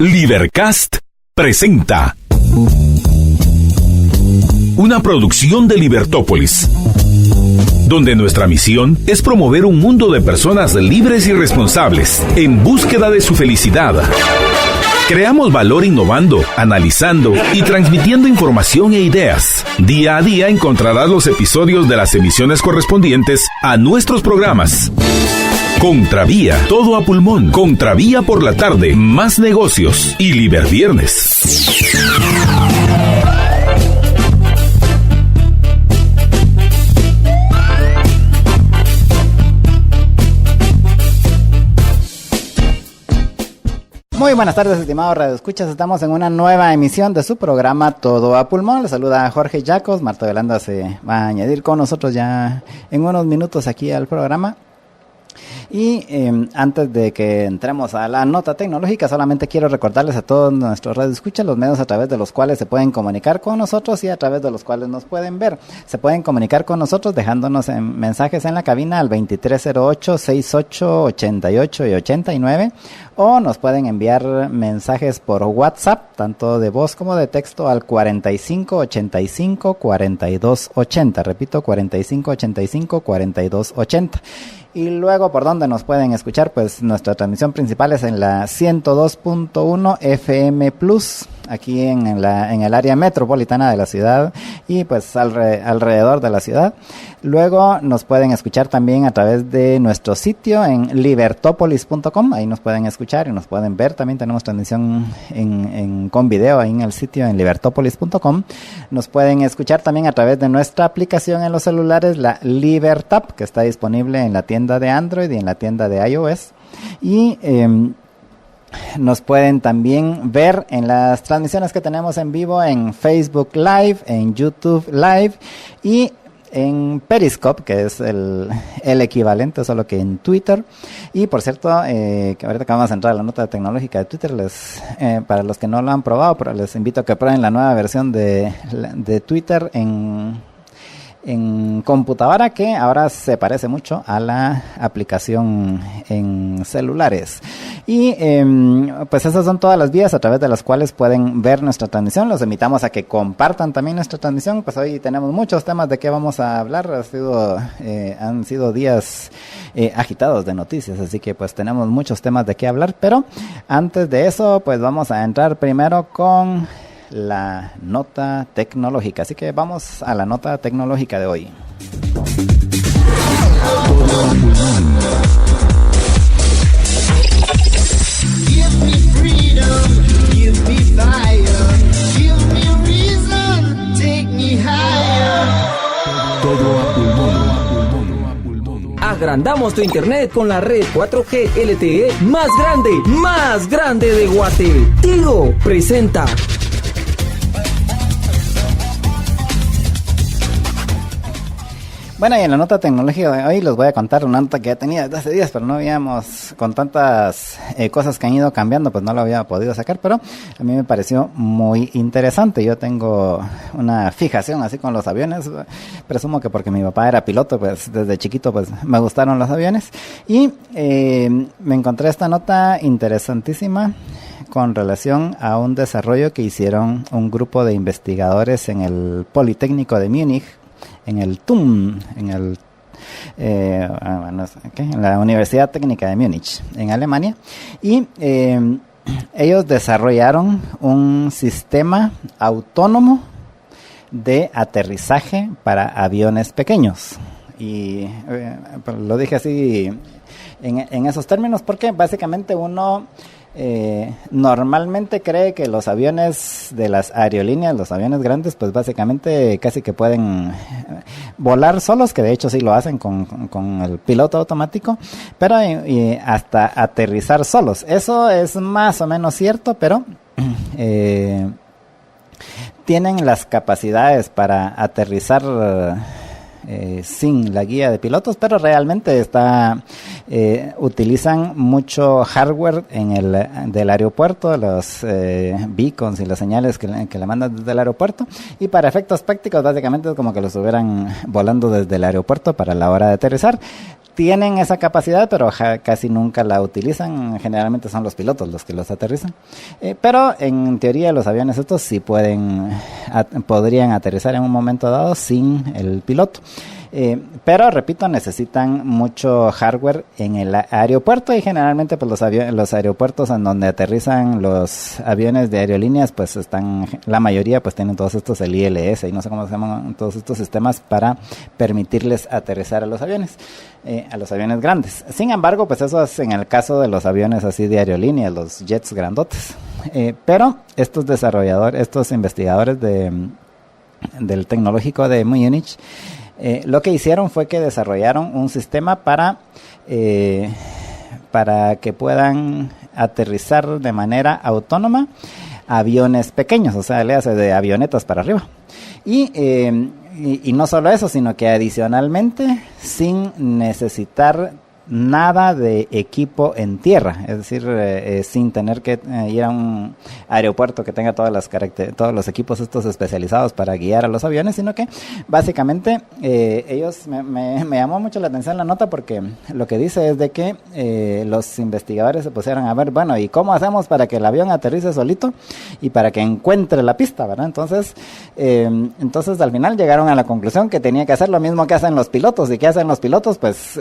Libercast presenta una producción de Libertópolis, donde nuestra misión es promover un mundo de personas libres y responsables en búsqueda de su felicidad. Creamos valor innovando, analizando y transmitiendo información e ideas. Día a día encontrarás los episodios de las emisiones correspondientes a nuestros programas. Contravía, todo a pulmón. Contravía por la tarde, más negocios y Liberviernes. Muy buenas tardes, estimados radioescuchas. Estamos en una nueva emisión de su programa Todo a Pulmón. Les saluda Jorge Yacos. Marta Velanda se va a añadir con nosotros ya en unos minutos aquí al programa. Y antes de que entremos a la nota tecnológica, solamente quiero recordarles a todos nuestros radioescuchas los medios a través de los cuales se pueden comunicar con nosotros y a través de los cuales nos pueden ver. Se pueden comunicar con nosotros dejándonos mensajes en la cabina al 2308-6888 y 89, o nos pueden enviar mensajes por WhatsApp, tanto de voz como de texto, al 4585-4280. Repito, 4585-4280. Y luego, ¿por dónde nos pueden escuchar? Pues nuestra transmisión principal es en la 102.1 FM Plus, aquí en el área metropolitana de la ciudad y pues alrededor de la ciudad. Luego nos pueden escuchar también a través de nuestro sitio en libertopolis.com. Ahí nos pueden escuchar y nos pueden ver. También tenemos transmisión con video ahí en el sitio en libertopolis.com. Nos pueden escuchar también a través de nuestra aplicación en los celulares, la Libertap, que está disponible en la tienda de Android y en la tienda de iOS. Y nos pueden también ver en las transmisiones que tenemos en vivo en Facebook Live, en YouTube Live y en Periscope, que es el equivalente, solo que en Twitter. Y por cierto, que ahorita que vamos a entrar a la nota tecnológica de Twitter, para los que no lo han probado, pero les invito a que prueben la nueva versión de Twitter en computadora, que ahora se parece mucho a la aplicación en celulares. Y pues esas son todas las vías a través de las cuales pueden ver nuestra transmisión. Los invitamos a que compartan también nuestra transmisión. Pues hoy tenemos muchos temas de qué vamos a hablar. Han sido días agitados de noticias, así que pues tenemos muchos temas de qué hablar. Pero antes de eso, pues vamos a entrar primero con la nota tecnológica. Así que vamos a la nota tecnológica de hoy. Todo a pulmón. Agrandamos tu internet con la red 4G LTE más grande de Guate. Tigo presenta. Bueno, y en la nota tecnológica de hoy les voy a contar una nota que ya tenía desde hace días, pero no habíamos, con tantas cosas que han ido cambiando, pues no lo había podido sacar, pero a mí me pareció muy interesante. Yo tengo una fijación así con los aviones, presumo que porque mi papá era piloto, pues desde chiquito pues me gustaron los aviones, y me encontré esta nota interesantísima con relación a un desarrollo que hicieron un grupo de investigadores en el Politécnico de Múnich, en el TUM, en la Universidad Técnica de Múnich, en Alemania, y ellos desarrollaron un sistema autónomo de aterrizaje para aviones pequeños. Y lo dije así en esos términos porque básicamente uno normalmente cree que los aviones de las aerolíneas, los aviones grandes, pues básicamente casi que pueden volar solos, que de hecho sí lo hacen con el piloto automático, pero hasta aterrizar solos. Eso es más o menos cierto, pero tienen las capacidades para aterrizar sin la guía de pilotos, pero realmente utilizan mucho hardware del aeropuerto, los beacons y las señales que le mandan desde el aeropuerto, y para efectos prácticos básicamente es como que los estuvieran volando desde el aeropuerto para la hora de aterrizar. tienen esa capacidad, pero casi nunca la utilizan. Generalmente son los pilotos los que los aterrizan. Pero en teoría los aviones estos sí podrían aterrizar en un momento dado sin el piloto. Pero repito, necesitan mucho hardware en el aeropuerto, y generalmente pues los aeropuertos en donde aterrizan los aviones de aerolíneas, pues la mayoría pues tienen todos estos, el ILS y no sé cómo se llaman, todos estos sistemas para permitirles aterrizar a los aviones grandes. Sin embargo, pues eso es en el caso de los aviones así de aerolíneas, los jets grandotes. Pero estos investigadores del Tecnológico de Múnich, lo que hicieron fue que desarrollaron un sistema para que puedan aterrizar de manera autónoma aviones pequeños, o sea, le hace de avionetas para arriba. Y no solo eso, sino que adicionalmente sin necesitar nada de equipo en tierra, es decir, sin tener que ir a un aeropuerto que tenga todos los equipos estos especializados para guiar a los aviones, sino que básicamente ellos, me llamó mucho la atención la nota, porque lo que dice es de que los investigadores se pusieron a ver, bueno, ¿y cómo hacemos para que el avión aterrice solito y para que encuentre la pista, verdad? Entonces al final llegaron a la conclusión que tenía que hacer lo mismo que hacen los pilotos. ¿Y qué hacen los pilotos? Pues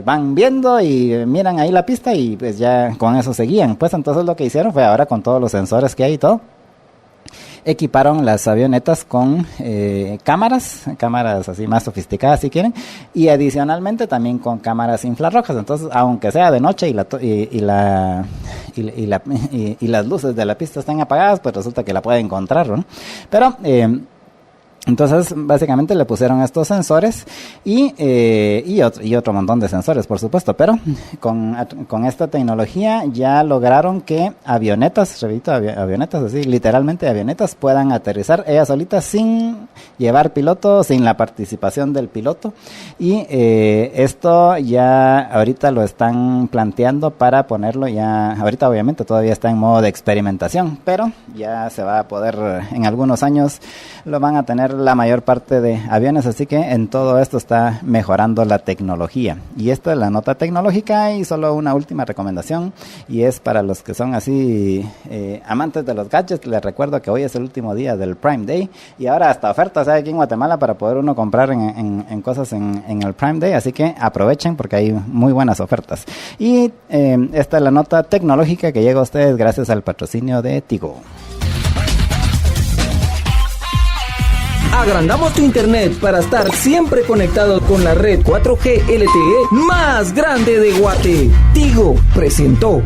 van bien y miran ahí la pista y pues ya con eso seguían. Pues entonces lo que hicieron fue, ahora con todos los sensores que hay y todo, equiparon las avionetas con cámaras así más sofisticadas si quieren, y adicionalmente también con cámaras infrarrojas. Entonces, aunque sea de noche y las luces de la pista están apagadas, pues resulta que la puede encontrar, ¿no? Pero entonces, básicamente le pusieron estos sensores y otro montón de sensores, por supuesto, pero con esta tecnología ya lograron que avionetas así, literalmente avionetas, puedan aterrizar ellas solitas sin llevar piloto, sin la participación del piloto. Y esto ya ahorita lo están planteando para ponerlo ya, ahorita obviamente todavía está en modo de experimentación, pero ya se va a poder, en algunos años lo van a tener la mayor parte de aviones, así que en todo esto está mejorando la tecnología. Y esta es la nota tecnológica, y solo una última recomendación, y es para los que son así amantes de los gadgets. Les recuerdo que hoy es el último día del Prime Day, y ahora hasta ofertas hay aquí en Guatemala para poder uno comprar en cosas en el Prime Day, así que aprovechen porque hay muy buenas ofertas. Y esta es la nota tecnológica que llega a ustedes gracias al patrocinio de Tigo. Agrandamos tu internet para estar siempre conectado con la red 4G LTE más grande de Guate. Tigo presentó.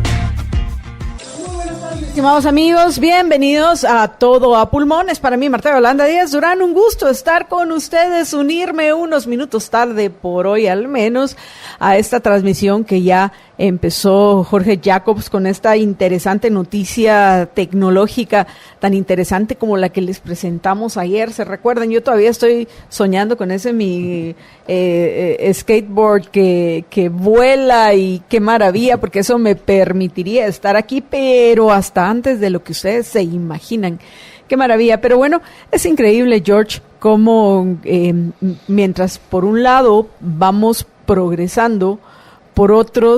Estimados amigos, bienvenidos a Todo a Pulmón. Es para mí, Marta Yolanda Díaz Durán, un gusto estar con ustedes, unirme unos minutos tarde, por hoy al menos, a esta transmisión que ya empezó Jorge Jacobs con esta interesante noticia tecnológica, tan interesante como la que les presentamos ayer. Se recuerdan, yo todavía estoy soñando con ese mi skateboard que vuela, y qué maravilla, porque eso me permitiría estar aquí, pero hasta antes de lo que ustedes se imaginan. Qué maravilla. Pero bueno, es increíble, George, cómo mientras por un lado vamos progresando, por otro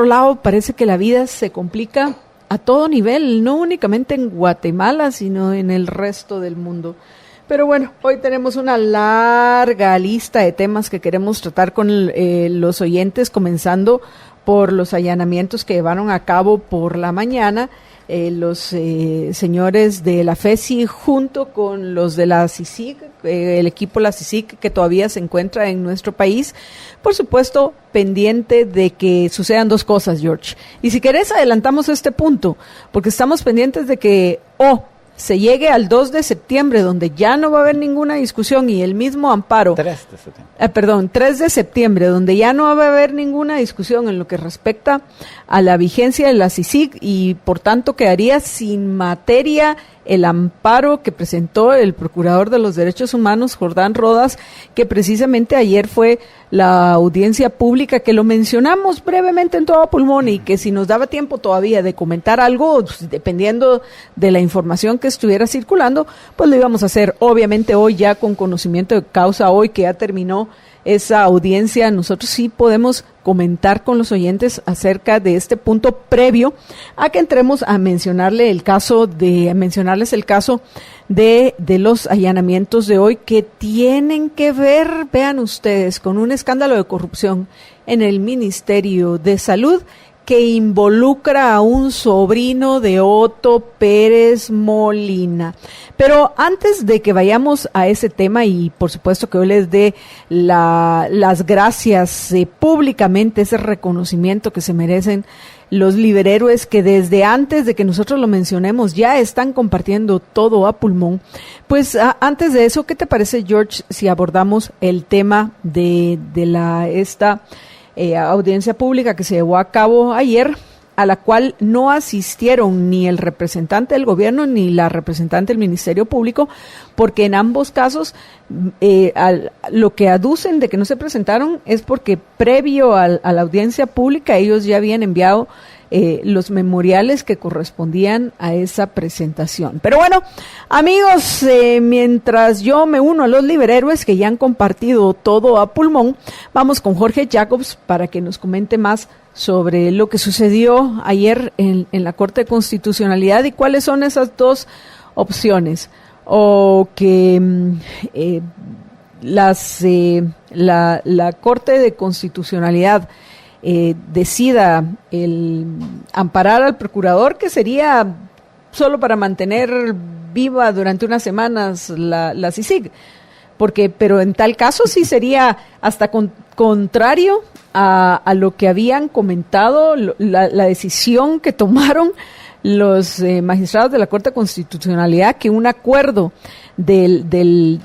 lado parece que la vida se complica a todo nivel, no únicamente en Guatemala, sino en el resto del mundo. Pero bueno, hoy tenemos una larga lista de temas que queremos tratar con los oyentes, comenzando por los allanamientos que llevaron a cabo por la mañana los señores de la FECI junto con los de la CICIG, el equipo de la CICIG que todavía se encuentra en nuestro país, por supuesto pendiente de que sucedan dos cosas, George. Y si querés adelantamos este punto, porque estamos pendientes de que se llegue al 2 de septiembre, donde ya no va a haber ninguna discusión, y el mismo amparo. 3 de septiembre, donde ya no va a haber ninguna discusión en lo que respecta a la vigencia de la CICIG, y por tanto quedaría sin materia el amparo que presentó el Procurador de los Derechos Humanos, Jordán Rodas, que precisamente ayer fue la audiencia pública, que lo mencionamos brevemente en Todo Pulmón, y que si nos daba tiempo todavía de comentar algo, dependiendo de la información que estuviera circulando, pues lo íbamos a hacer. Obviamente hoy ya con conocimiento de causa, hoy que ya terminó esa audiencia, nosotros sí podemos comentar con los oyentes acerca de este punto previo a que entremos a mencionarles el caso de los allanamientos de hoy, que tienen que ver, vean ustedes, con un escándalo de corrupción en el Ministerio de Salud que involucra a un sobrino de Otto Pérez Molina. Pero antes de que vayamos a ese tema, y por supuesto que hoy les dé las gracias públicamente, ese reconocimiento que se merecen los liberhéroes que desde antes de que nosotros lo mencionemos ya están compartiendo todo a pulmón, pues antes de eso, ¿qué te parece, George, si abordamos el tema de esta audiencia pública que se llevó a cabo ayer, a la cual no asistieron ni el representante del gobierno ni la representante del Ministerio Público, porque en ambos casos lo que aducen de que no se presentaron es porque previo a la audiencia pública ellos ya habían enviado los memoriales que correspondían a esa presentación. Pero bueno, amigos, mientras yo me uno a los liberhéroes que ya han compartido todo a pulmón, vamos con Jorge Jacobs para que nos comente más sobre lo que sucedió ayer en la Corte de Constitucionalidad y cuáles son esas dos opciones, o que la Corte de Constitucionalidad decida el amparar al procurador, que sería solo para mantener viva durante unas semanas la CICIG, pero en tal caso sí sería hasta contrario a lo que habían comentado, la decisión que tomaron los magistrados de la Corte de Constitucionalidad, que un acuerdo de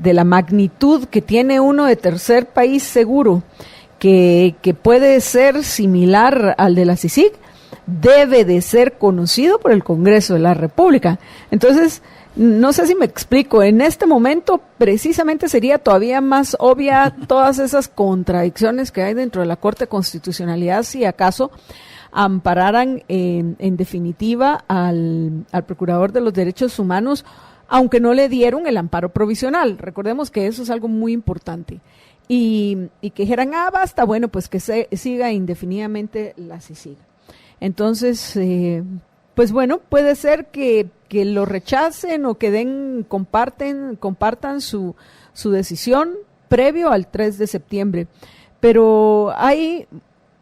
la magnitud que tiene uno de tercer país seguro, que puede ser similar al de la CICIG, debe de ser conocido por el Congreso de la República. Entonces, no sé si me explico, en este momento precisamente sería todavía más obvia todas esas contradicciones que hay dentro de la Corte de Constitucionalidad si acaso ampararan en definitiva al Procurador de los Derechos Humanos, aunque no le dieron el amparo provisional. Recordemos que eso es algo muy importante. Y que dijeran, basta, bueno, pues que siga indefinidamente la CICIG. Entonces, pues bueno, puede ser que lo rechacen o que compartan su decisión previo al 3 de septiembre. Pero hay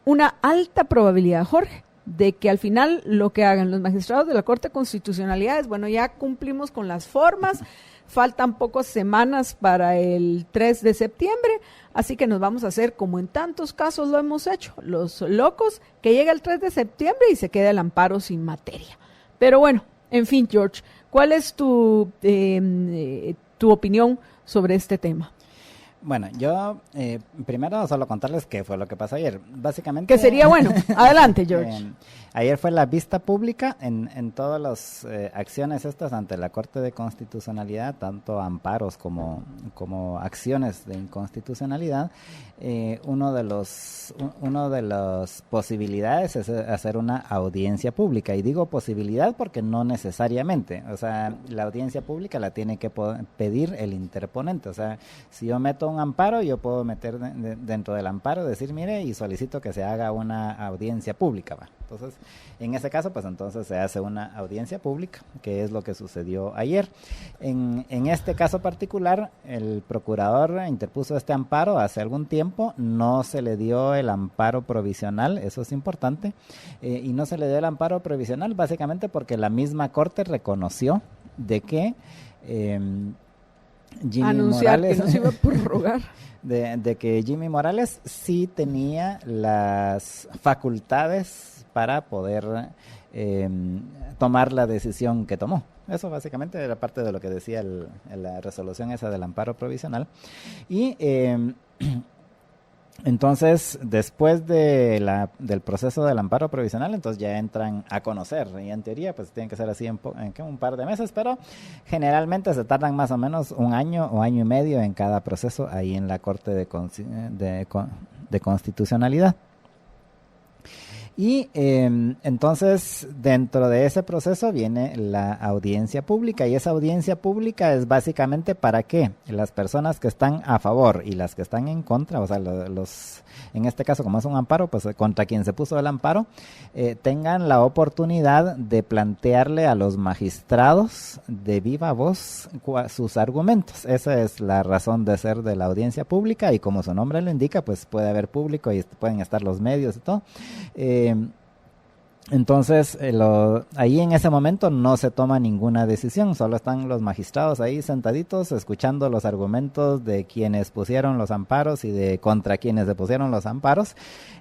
una alta probabilidad, Jorge, de que al final lo que hagan los magistrados de la Corte de Constitucionalidad es, bueno, ya cumplimos con las formas, faltan pocas semanas para el 3 de septiembre, así que nos vamos a hacer como en tantos casos lo hemos hecho, los locos, que llega el 3 de septiembre y se queda el amparo sin materia. Pero bueno, en fin, George, ¿cuál es tu opinión sobre este tema? Bueno, yo primero solo contarles qué fue lo que pasó ayer. Básicamente... Que sería bueno. Adelante, George. Ayer fue la vista pública en todas las acciones estas ante la Corte de Constitucionalidad, tanto amparos como acciones de inconstitucionalidad. Uno de las posibilidades es hacer una audiencia pública. Y digo posibilidad porque no necesariamente. O sea, la audiencia pública la tiene que pedir el interponente. O sea, si yo meto un amparo, yo puedo meter dentro del amparo, decir, mire, y solicito que se haga una audiencia pública, ¿va? Entonces, en ese caso, pues entonces se hace una audiencia pública, que es lo que sucedió ayer. En este caso particular, el procurador interpuso este amparo hace algún tiempo, no se le dio el amparo provisional, eso es importante, y no se le dio el amparo provisional básicamente porque la misma Corte reconoció de que Jimmy Morales, que no se iba a prorrogar. de que Jimmy Morales sí tenía las facultades para poder tomar la decisión que tomó. Eso básicamente era parte de lo que decía la resolución esa del amparo provisional. Y entonces, después del proceso del amparo provisional, entonces ya entran a conocer, y en teoría pues tienen que ser así en un par de meses, pero generalmente se tardan más o menos un año o año y medio en cada proceso ahí en la Corte de Constitucionalidad. Y entonces dentro de ese proceso viene la audiencia pública, y esa audiencia pública es básicamente para que las personas que están a favor y las que están en contra, o sea, en este caso como es un amparo, pues contra quien se puso el amparo, tengan la oportunidad de plantearle a los magistrados de viva voz sus argumentos. Esa es la razón de ser de la audiencia pública, y como su nombre lo indica, pues puede haber público y pueden estar los medios y todo. Entonces, ahí en ese momento no se toma ninguna decisión, solo están los magistrados ahí sentaditos escuchando los argumentos de quienes pusieron los amparos y de contra quienes se pusieron los amparos,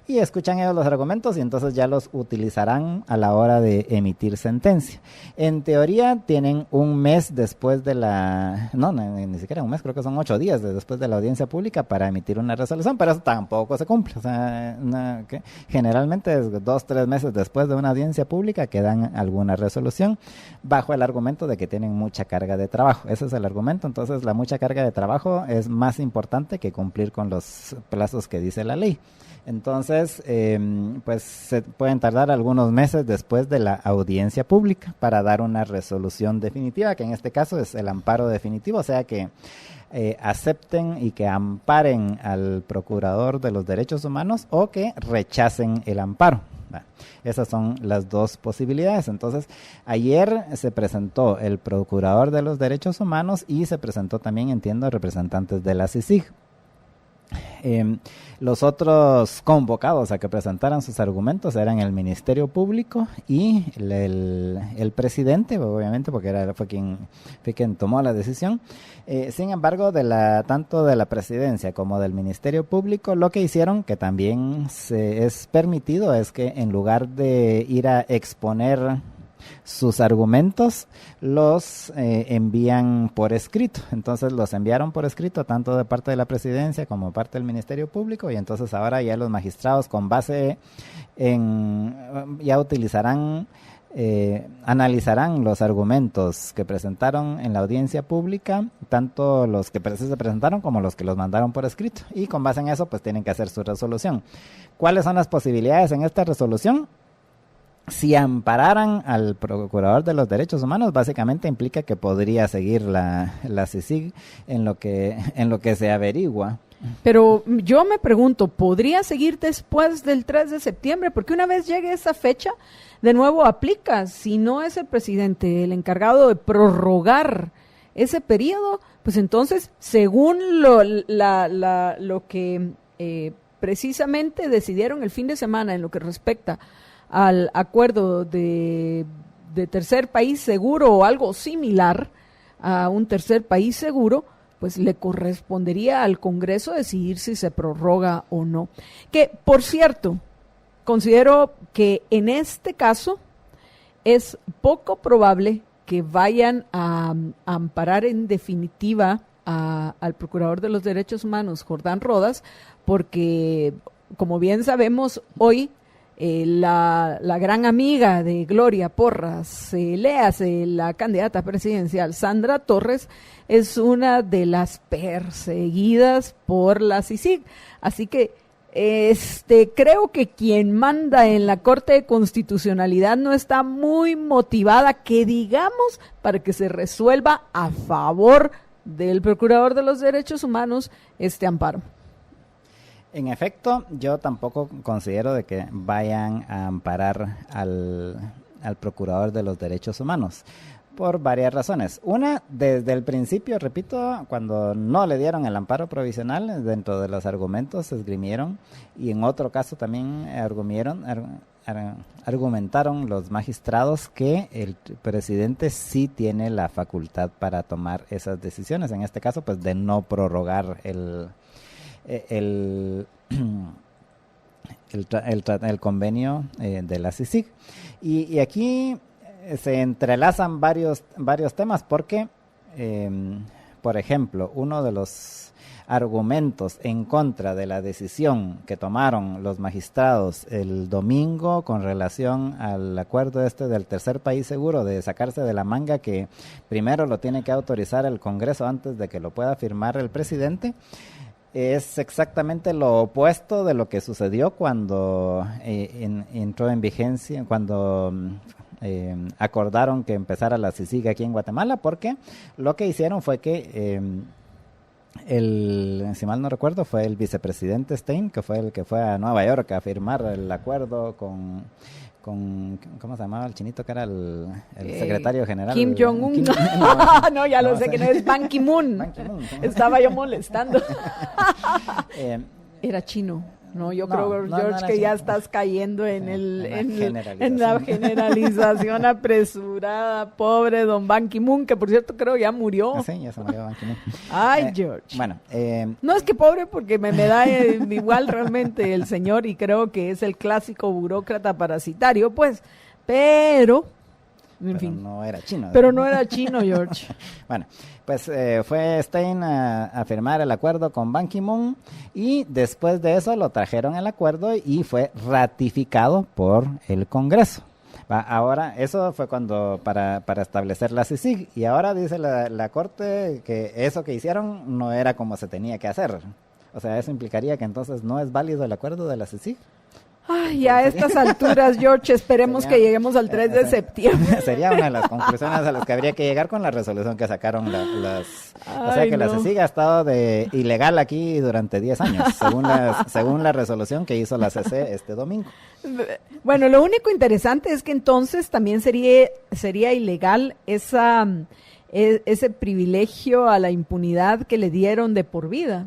y escuchan ellos los argumentos y entonces ya los utilizarán a la hora de emitir sentencia. En teoría tienen un mes después de ni siquiera un mes, creo que son 8 días después de la audiencia pública para emitir una resolución, pero eso tampoco se cumple. O sea, generalmente es 2-3 meses después de una audiencia pública que dan alguna resolución bajo el argumento de que tienen mucha carga de trabajo. Ese es el argumento. Entonces la mucha carga de trabajo es más importante que cumplir con los plazos que dice la ley. Entonces, pues se pueden tardar algunos meses después de la audiencia pública para dar una resolución definitiva, que en este caso es el amparo definitivo, o sea que acepten y que amparen al Procurador de los Derechos Humanos o que rechacen el amparo. Esas son las dos posibilidades. Entonces, ayer se presentó el Procurador de los Derechos Humanos y se presentó también, entiendo, representantes de la CICIG. Los otros convocados a que presentaran sus argumentos eran el Ministerio Público y el presidente, obviamente, porque fue quien tomó la decisión. Sin embargo, tanto de la presidencia como del Ministerio Público, lo que hicieron, que también es permitido, es que en lugar de ir a exponer sus argumentos, los envían por escrito. Entonces los enviaron por escrito tanto de parte de la presidencia como de parte del Ministerio Público, y entonces ahora ya los magistrados, con base ya utilizarán, analizarán los argumentos que presentaron en la audiencia pública, tanto los que se presentaron como los que los mandaron por escrito, y con base en eso pues tienen que hacer su resolución. ¿Cuáles son las posibilidades en esta resolución? Si ampararan al Procurador de los Derechos Humanos, básicamente implica que podría seguir la CICIG en lo que se averigua. Pero yo me pregunto, ¿podría seguir después del 3 de septiembre? Porque una vez llegue esa fecha, de nuevo aplica. Si no es el presidente el encargado de prorrogar ese periodo, pues entonces, según lo que precisamente decidieron el fin de semana en lo que respecta al acuerdo de tercer país seguro o algo similar a un tercer país seguro, pues le correspondería al Congreso decidir si se prorroga o no. Que, por cierto, considero que en este caso es poco probable que vayan a amparar en definitiva al Procurador de los Derechos Humanos, Jordán Rodas, porque, como bien sabemos, hoy la gran amiga de Gloria Porras, léase la candidata presidencial Sandra Torres, es una de las perseguidas por la CICIG. Así que creo que quien manda en la Corte de Constitucionalidad no está muy motivada, que digamos, para que se resuelva a favor del Procurador de los Derechos Humanos este amparo. En efecto, yo tampoco considero de que vayan a amparar al Procurador de los Derechos Humanos, por varias razones. Una, desde el principio, repito, cuando no le dieron el amparo provisional, dentro de los argumentos se esgrimieron, y en otro caso también argumentaron los magistrados que el presidente sí tiene la facultad para tomar esas decisiones, en este caso pues de no prorrogar el convenio de la CICIG. Y aquí se entrelazan varios temas porque, por ejemplo, uno de los argumentos en contra de la decisión que tomaron los magistrados el domingo con relación al acuerdo del tercer país seguro, de sacarse de la manga que primero lo tiene que autorizar el Congreso antes de que lo pueda firmar el presidente, es exactamente lo opuesto de lo que sucedió cuando entró en vigencia, cuando acordaron que empezara la CICIG aquí en Guatemala, porque lo que hicieron fue que si mal no recuerdo, fue el vicepresidente Stein, que fue el que fue a Nueva York a firmar el acuerdo con ¿cómo se llamaba el chinito que era el secretario general? Kim Jong-un. No, ya lo sé, que no es Ban Ki-moon. Ban Ki-moon. Estaba yo molestando. Era chino. No, yo creo, George, que ya estás cayendo en la generalización apresurada. Pobre don Ban Ki-moon, que por cierto creo ya murió. Sí, ya se murió Ban Ki-moon. Ay, George. Bueno, no es que pobre, porque me da igual realmente el señor, y creo que es el clásico burócrata parasitario, pues, pero no era chino. Pero no era chino, George. Bueno, pues fue Stein a firmar el acuerdo con Ban Ki-moon, y después de eso lo trajeron el acuerdo y fue ratificado por el Congreso. Ahora, eso fue cuando para establecer la CICIG, y ahora dice la Corte que eso que hicieron no era como se tenía que hacer. O sea, eso implicaría que entonces no es válido el acuerdo de la CICIG. Ay, a estas alturas, George, esperemos que lleguemos al 3 de septiembre. Sería una de las conclusiones a las que habría que llegar con la resolución que sacaron o sea, que la CICIG ha estado ilegal aquí durante 10 años, según la resolución que hizo la CC este domingo. Bueno, lo único interesante es que entonces también sería ilegal ese privilegio a la impunidad que le dieron de por vida.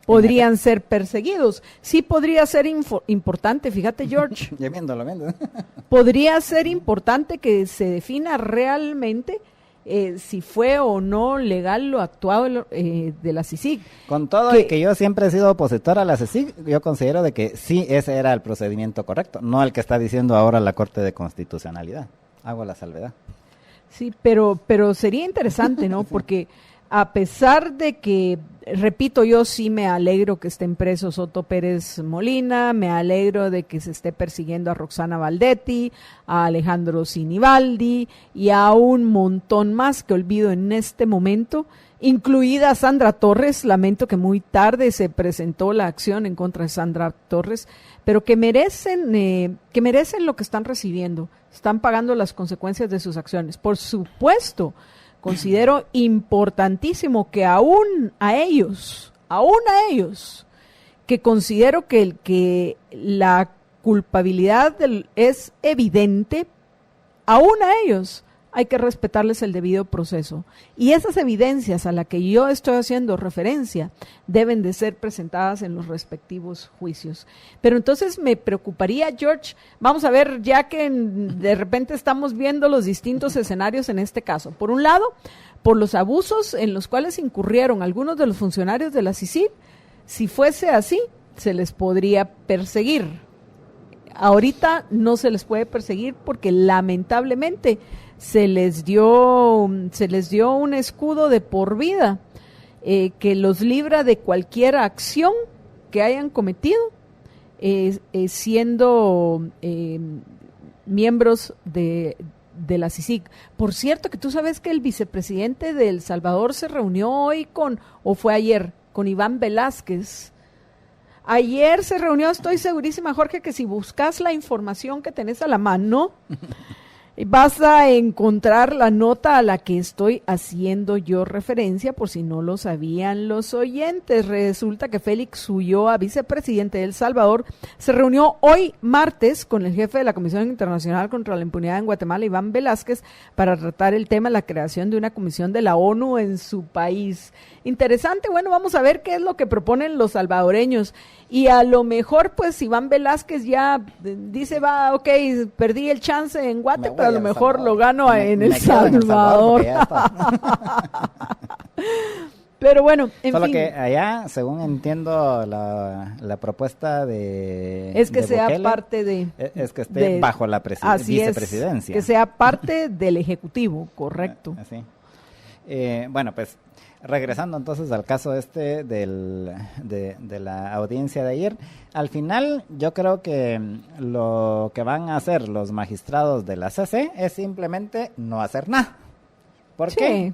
Podrían ser perseguidos. Sí podría ser importante, fíjate, George. Ya viéndolo. Podría ser importante que se defina realmente si fue o no legal lo actuado de la CICIG. Con todo y que yo siempre he sido opositor a la CICIG, yo considero de que sí ese era el procedimiento correcto, no el que está diciendo ahora la Corte de Constitucionalidad. Hago la salvedad. Sí, pero sería interesante, ¿no? Porque a pesar de que, repito, yo sí me alegro que estén presos Otto Pérez Molina, me alegro de que se esté persiguiendo a Roxana Valdetti, a Alejandro Sinibaldi y a un montón más que olvido en este momento, incluida Sandra Torres. Lamento que muy tarde se presentó la acción en contra de Sandra Torres, pero que merecen lo que están recibiendo, están pagando las consecuencias de sus acciones. Por supuesto, considero importantísimo que aún a ellos, que considero que la culpabilidad es evidente, aún a ellos hay que respetarles el debido proceso. Y esas evidencias a las que yo estoy haciendo referencia deben de ser presentadas en los respectivos juicios. Pero entonces me preocuparía, George, vamos a ver, ya que de repente estamos viendo los distintos escenarios en este caso. Por un lado, por los abusos en los cuales incurrieron algunos de los funcionarios de la CICIG, si fuese así, se les podría perseguir. Ahorita no se les puede perseguir porque lamentablemente se les dio un escudo de por vida que los libra de cualquier acción que hayan cometido siendo miembros de la CICIG. Por cierto, que tú sabes que el vicepresidente de El Salvador se reunió hoy o fue ayer, con Iván Velázquez. Ayer se reunió, estoy segurísima, Jorge, que si buscas la información que tenés a la mano, vas a encontrar la nota a la que estoy haciendo yo referencia, por si no lo sabían los oyentes. Resulta que Félix Ulloa, vicepresidente de El Salvador, se reunió hoy martes con el jefe de la Comisión Internacional contra la Impunidad en Guatemala, Iván Velázquez, para tratar el tema de la creación de una comisión de la ONU en su país. Interesante, bueno, vamos a ver qué es lo que proponen los salvadoreños. Y a lo mejor, pues, Iván Velázquez ya dice, ok, perdí el chance en Guate, pero a lo mejor lo gano en El Salvador. Pero bueno, en Solo fin. que allá, según entiendo la propuesta de es que de sea Bukele, parte de... es que esté bajo la vicepresidencia. Que sea parte del Ejecutivo, correcto. Sí. Bueno, pues, regresando entonces al caso de la audiencia de ayer, al final yo creo que lo que van a hacer los magistrados de la CC es simplemente no hacer nada, ¿Por Sí. qué?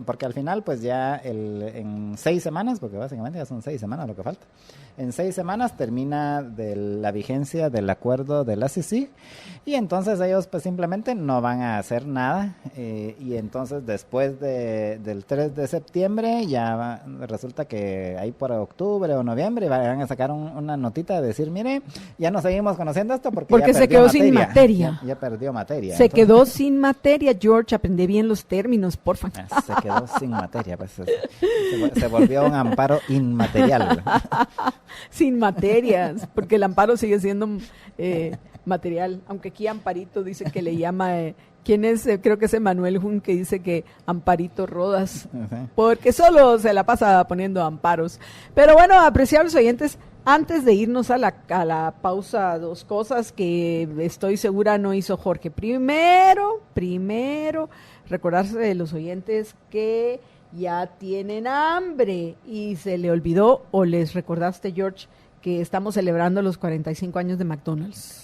Porque al final, pues ya en 6 semanas, porque básicamente ya son 6 semanas lo que falta, en 6 semanas termina de la vigencia del acuerdo de la CICIG, y entonces ellos pues simplemente no van a hacer nada, y entonces después del 3 de septiembre ya resulta que ahí por octubre o noviembre van a sacar una notita de decir, mire, ya no seguimos conociendo esto porque ya se perdió quedó sin materia. Ya perdió materia. Se Entonces, quedó sin materia, George, aprende bien los términos, porfa. se quedó sin materia, pues se volvió un amparo inmaterial. Sin materias, porque el amparo sigue siendo material, aunque aquí Amparito dice que le llama, ¿quién es? Creo que es Emanuel Jun, que dice que Amparito Rodas, porque solo se la pasa poniendo amparos. Pero bueno, apreciables oyentes, antes de irnos a la pausa, 2 cosas que estoy segura no hizo Jorge. Primero, recordarse de los oyentes que ya tienen hambre y se le olvidó, o les recordaste, George, que estamos celebrando los 45 años de McDonald's.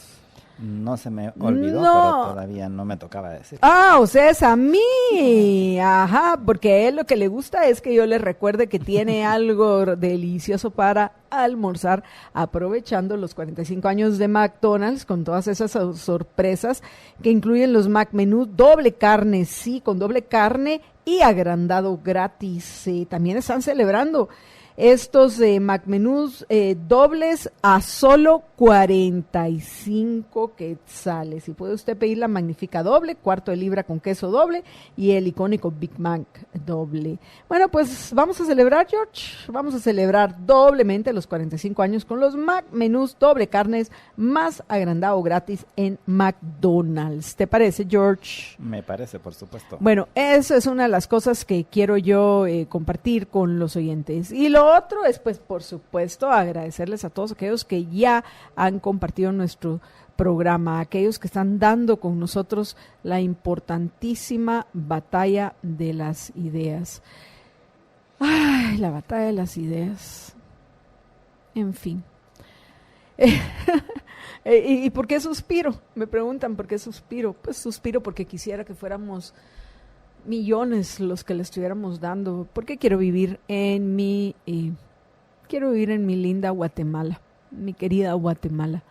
No se me olvidó, No. pero todavía no me tocaba decir. Ah, o sea, es a mí. Ajá, porque a él lo que le gusta es que yo le recuerde que tiene algo delicioso para almorzar, aprovechando los 45 años de McDonald's con todas esas sorpresas que incluyen los McMenú doble carne, sí, con doble carne y agrandado gratis. También están celebrando estos McMenús dobles a solo 45 quetzales. Y puede usted pedir la magnífica doble, cuarto de libra con queso doble y el icónico Big Mac doble. Bueno, pues vamos a celebrar, George. Vamos a celebrar doblemente los 45 años con los McMenús doble carnes más agrandado gratis en McDonald's. ¿Te parece, George? Me parece, por supuesto. Bueno, eso es una de las cosas que quiero yo compartir con los oyentes. Y lo otro es, pues, por supuesto, agradecerles a todos aquellos que ya han compartido nuestro programa, aquellos que están dando con nosotros la importantísima batalla de las ideas. Ay, la batalla de las ideas. En fin. ¿Y por qué suspiro? Me preguntan por qué suspiro. Pues suspiro porque quisiera que fuéramos millones los que le estuviéramos dando, porque quiero vivir en mi linda Guatemala, mi querida Guatemala.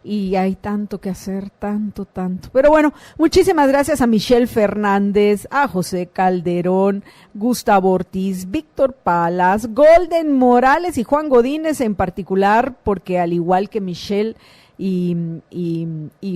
Y hay tanto que hacer, tanto. Pero bueno, muchísimas gracias a Michelle Fernández, a José Calderón, Gustavo Ortiz, Víctor Palas, Golden Morales y Juan Godínez en particular, porque al igual que Michelle y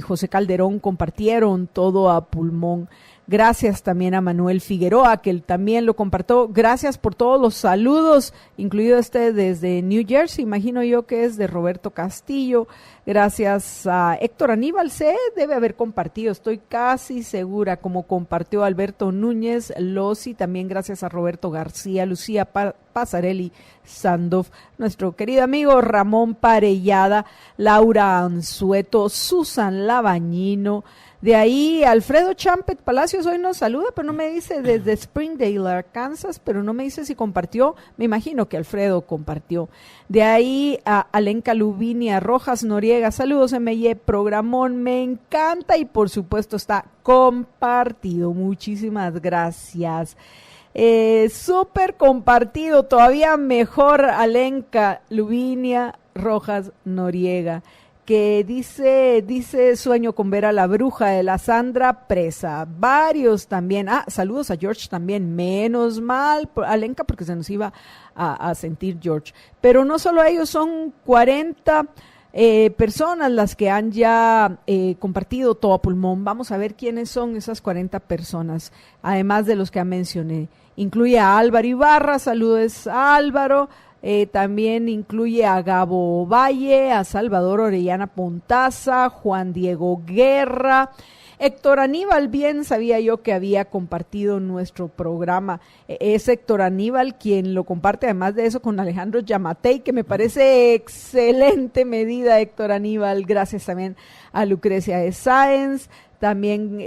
José Calderón compartieron todo a pulmón. Gracias también a Manuel Figueroa, que él también lo compartió. Gracias por todos los saludos, incluido desde New Jersey, imagino yo que es de Roberto Castillo. Gracias a Héctor Aníbal, debe haber compartido, estoy casi segura, como compartió Alberto Núñez Losi. También gracias a Roberto García, Lucía Pasarelli Sandoff, nuestro querido amigo Ramón Parellada, Laura Anzueto, Susan Labañino. De ahí, Alfredo Champet Palacios hoy nos saluda, pero no me dice desde Springdale, Arkansas, pero no me dice si compartió. Me imagino que Alfredo compartió. De ahí, a Alenka Lubinia Rojas Noriega, saludos MY, programón, me encanta y por supuesto está compartido. Muchísimas gracias. Súper compartido, todavía mejor Alenka Lubinia Rojas Noriega, que dice sueño con ver a la bruja de la Sandra Presa. Varios también. Saludos a George también. Menos mal, Alenka, porque se nos iba a sentir George. Pero no solo ellos, son 40 personas las que han ya compartido todo a pulmón. Vamos a ver quiénes son esas 40 personas, además de los que ya mencioné. Incluye a Álvaro Ibarra, saludos a Álvaro. También incluye a Gabo Valle, a Salvador Orellana Pontaza, Juan Diego Guerra, Héctor Aníbal. Bien sabía yo que había compartido nuestro programa. Es Héctor Aníbal quien lo comparte, además de eso, con Alejandro Yamatei, que me parece excelente medida, Héctor Aníbal. Gracias también a Lucrecia de Sáenz. También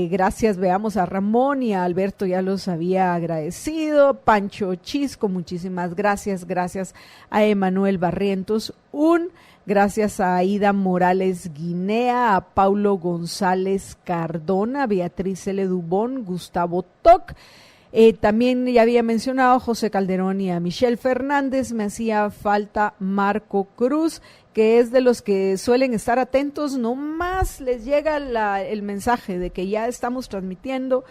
gracias, veamos a Ramón y a Alberto, ya los había agradecido. Pancho Chisco, muchísimas gracias. Gracias a Emanuel Barrientos. Un gracias a Aida Morales Guinea, a Paulo González Cardona, Beatriz L. Dubón, Gustavo Toc. También ya había mencionado a José Calderón y a Michelle Fernández. Me hacía falta Marco Cruz, que es de los que suelen estar atentos, nomás les llega el mensaje de que ya estamos transmitiendo,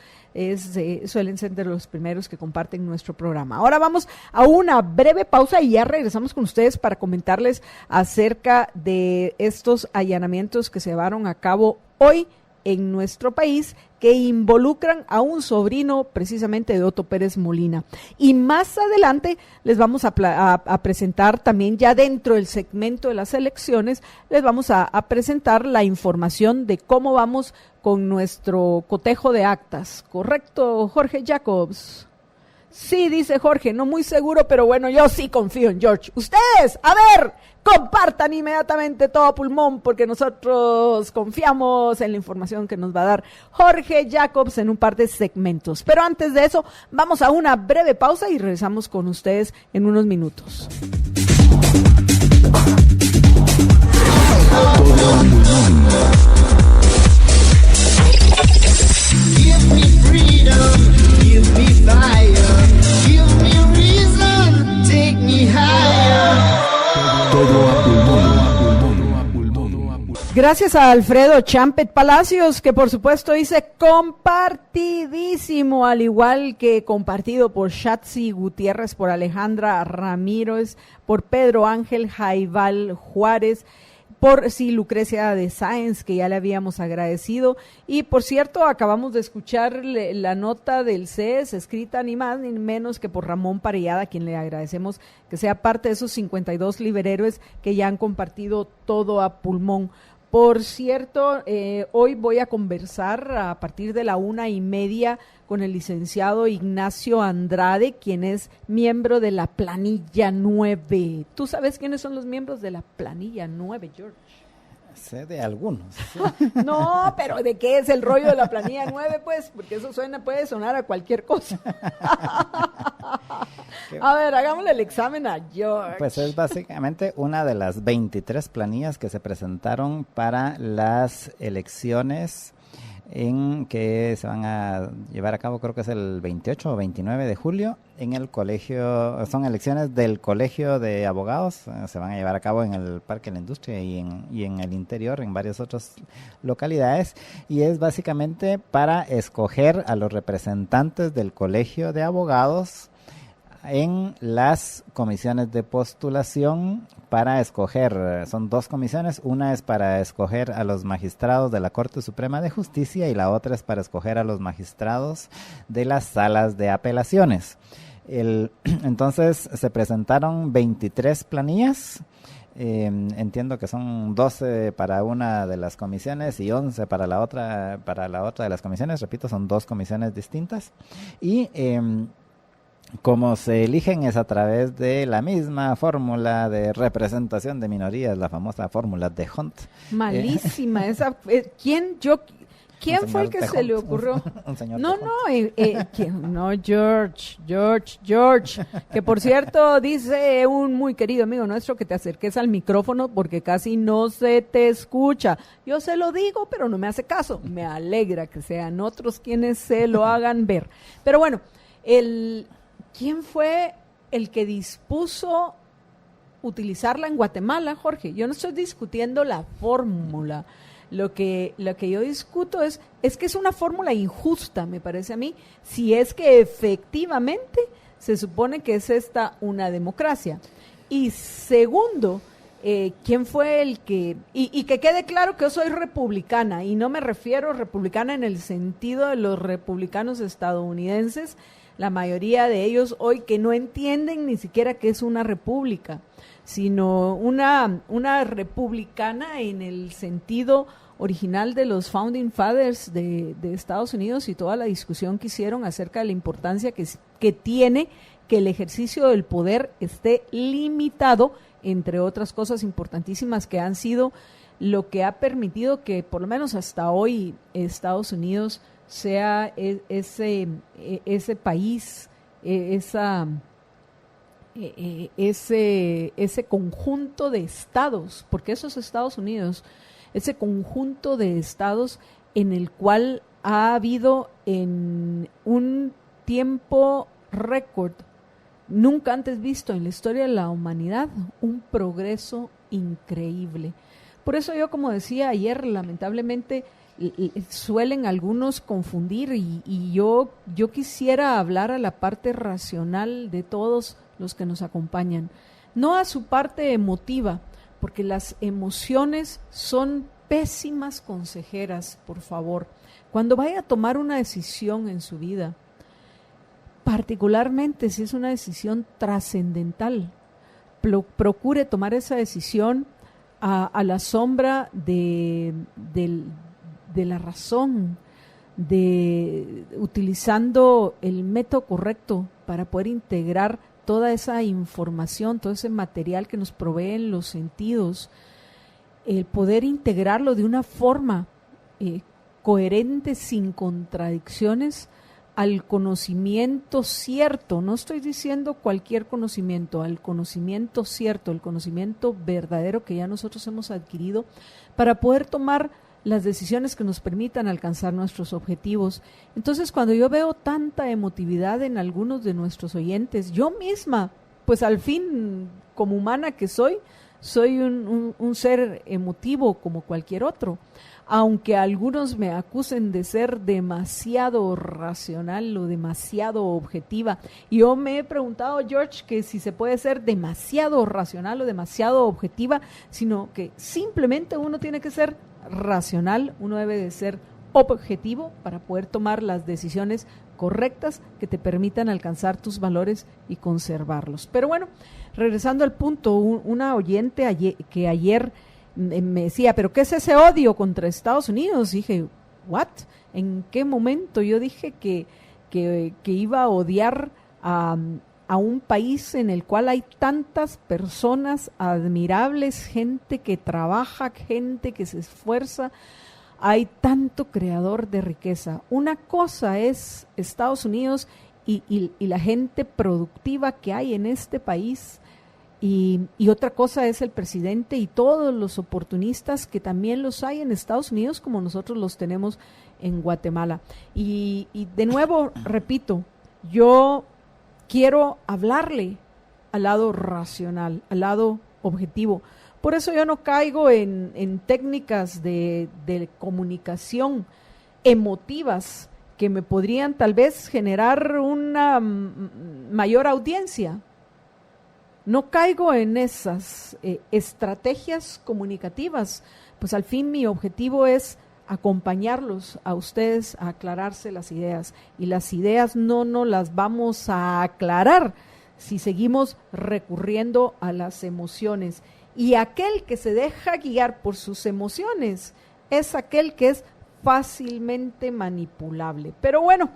suelen ser de los primeros que comparten nuestro programa. Ahora vamos a una breve pausa y ya regresamos con ustedes para comentarles acerca de estos allanamientos que se llevaron a cabo hoy en nuestro país, que involucran a un sobrino precisamente de Otto Pérez Molina. Y más adelante les vamos a presentar también, ya dentro del segmento de las elecciones, les vamos a presentar la información de cómo vamos con nuestro cotejo de actas. ¿Correcto, Jorge Jacobs? Sí, dice Jorge, no muy seguro, pero bueno, yo sí confío en George. Ustedes, a ver, compartan inmediatamente todo a pulmón, porque nosotros confiamos en la información que nos va a dar Jorge Jacobs en un par de segmentos. Pero antes de eso, vamos a una breve pausa y regresamos con ustedes en unos minutos. Give me freedom, give me fire, give me reason, take me higher. Todo a pulmón. Gracias a Alfredo Champet Palacios, que por supuesto dice compartidísimo, al igual que compartido por Shatsi Gutiérrez, por Alejandra Ramírez, por Pedro Ángel Jaibal Juárez, por Lucrecia de Sáenz, que ya le habíamos agradecido. Y por cierto, acabamos de escuchar la nota del CES, escrita ni más ni menos que por Ramón Parellada, a quien le agradecemos que sea parte de esos 52 liberhéroes que ya han compartido todo a pulmón. Por cierto, hoy voy a conversar a partir de la 1:30 con el licenciado Ignacio Andrade, quien es miembro de la Planilla 9. ¿Tú sabes quiénes son los miembros de la Planilla 9, George? Sé de algunos. No, pero ¿de qué es el rollo de la Planilla 9? Pues, porque eso puede sonar a cualquier cosa. A ver, hagámosle el examen a George. Pues es básicamente una de las 23 planillas que se presentaron para las elecciones en que se van a llevar a cabo, creo que es el 28 o 29 de julio, en el colegio. Son elecciones del Colegio de Abogados, se van a llevar a cabo en el Parque de la Industria y en el interior, en varias otras localidades, y es básicamente para escoger a los representantes del Colegio de Abogados en las comisiones de postulación para escoger. Son dos comisiones, una es para escoger a los magistrados de la Corte Suprema de Justicia y la otra es para escoger a los magistrados de las salas de apelaciones. Entonces se presentaron 23 planillas. Entiendo que son 12 para una de las comisiones y 11 para la otra de las comisiones. Repito, son dos comisiones distintas. Y como se eligen es a través de la misma fórmula de representación de minorías, la famosa fórmula de Hunt. Malísima esa. ¿Quién fue el que se le ocurrió? Un señor No, George, que por cierto dice un muy querido amigo nuestro que te acerques al micrófono porque casi no se te escucha. Yo se lo digo, pero no me hace caso. Me alegra que sean otros quienes se lo hagan ver. Pero bueno, ¿quién fue el que dispuso utilizarla en Guatemala, Jorge? Yo no estoy discutiendo la fórmula. Lo que yo discuto es que es una fórmula injusta, me parece a mí, si es que efectivamente se supone que es esta una democracia. Y segundo, ¿quién fue el que...? Y que quede claro que yo soy republicana, y no me refiero a republicana en el sentido de los republicanos estadounidenses, la mayoría de ellos hoy que no entienden ni siquiera qué es una república, sino una republicana en el sentido original de los Founding Fathers de Estados Unidos y toda la discusión que hicieron acerca de la importancia que tiene que el ejercicio del poder esté limitado, entre otras cosas importantísimas que han sido lo que ha permitido que por lo menos hasta hoy Estados Unidos sea ese país, ese conjunto de estados, porque eso es Estados Unidos, ese conjunto de estados en el cual ha habido en un tiempo récord, nunca antes visto en la historia de la humanidad, un progreso increíble. Por eso yo, como decía ayer, lamentablemente suelen algunos confundir y yo quisiera hablar a la parte racional de todos los que nos acompañan, no a su parte emotiva, porque las emociones son pésimas consejeras, por favor. Cuando vaya a tomar una decisión en su vida, particularmente si es una decisión trascendental, procure tomar esa decisión a la sombra de la razón, utilizando el método correcto para poder integrar toda esa información, todo ese material que nos proveen los sentidos, el poder integrarlo de una forma coherente, sin contradicciones, al conocimiento cierto. No estoy diciendo cualquier conocimiento, al conocimiento cierto, el conocimiento verdadero que ya nosotros hemos adquirido para poder tomar las decisiones que nos permitan alcanzar nuestros objetivos. Entonces, cuando yo veo tanta emotividad en algunos de nuestros oyentes, yo misma, pues al fin, como humana que soy un ser emotivo como cualquier otro, aunque algunos me acusen de ser demasiado racional o demasiado objetiva. Yo me he preguntado, George, que si se puede ser demasiado racional o demasiado objetiva, sino que simplemente uno tiene que ser racional, uno debe de ser objetivo para poder tomar las decisiones correctas que te permitan alcanzar tus valores y conservarlos. Pero bueno, regresando al punto, una oyente que ayer me decía, ¿pero qué es ese odio contra Estados Unidos? Y dije, ¿what? ¿En qué momento yo dije que iba a odiar a un país en el cual hay tantas personas admirables, gente que trabaja, gente que se esfuerza, hay tanto creador de riqueza? Una cosa es Estados Unidos y la gente productiva que hay en este país, y otra cosa es el presidente y todos los oportunistas que también los hay en Estados Unidos, como nosotros los tenemos en Guatemala. Y de nuevo, repito, yo quiero hablarle al lado racional, al lado objetivo. Por eso yo no caigo en técnicas de comunicación emotivas que me podrían tal vez generar una mayor audiencia. No caigo en esas estrategias comunicativas, pues al fin mi objetivo es acompañarlos a ustedes a aclararse las ideas, y las ideas no las vamos a aclarar si seguimos recurriendo a las emociones, y aquel que se deja guiar por sus emociones es aquel que es fácilmente manipulable. Pero bueno,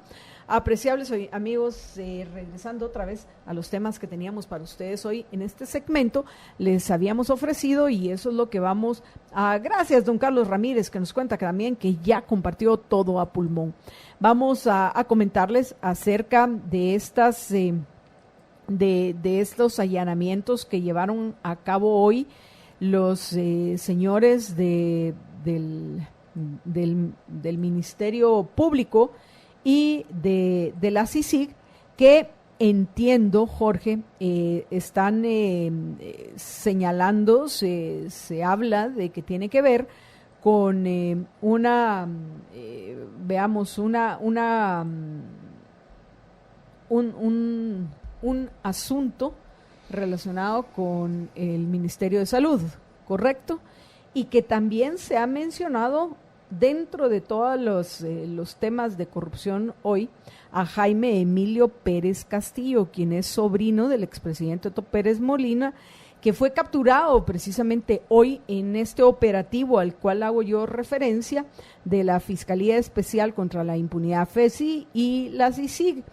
apreciables amigos, regresando otra vez a los temas que teníamos para ustedes hoy en este segmento, les habíamos ofrecido, y eso es lo que vamos a, gracias don Carlos Ramírez, que nos cuenta que también que ya compartió todo a pulmón. Vamos a comentarles acerca de estas de estos allanamientos que llevaron a cabo hoy los señores del Ministerio Público y de la CICIG, que entiendo, Jorge, están señalando, se habla de que tiene que ver con un asunto relacionado con el Ministerio de Salud, ¿correcto? Y que también se ha mencionado dentro de todos los temas de corrupción hoy a Jaime Emilio Pérez Castillo, quien es sobrino del expresidente Otto Pérez Molina, que fue capturado precisamente hoy en este operativo al cual hago yo referencia de la Fiscalía Especial contra la Impunidad, FESI, y la CICIG.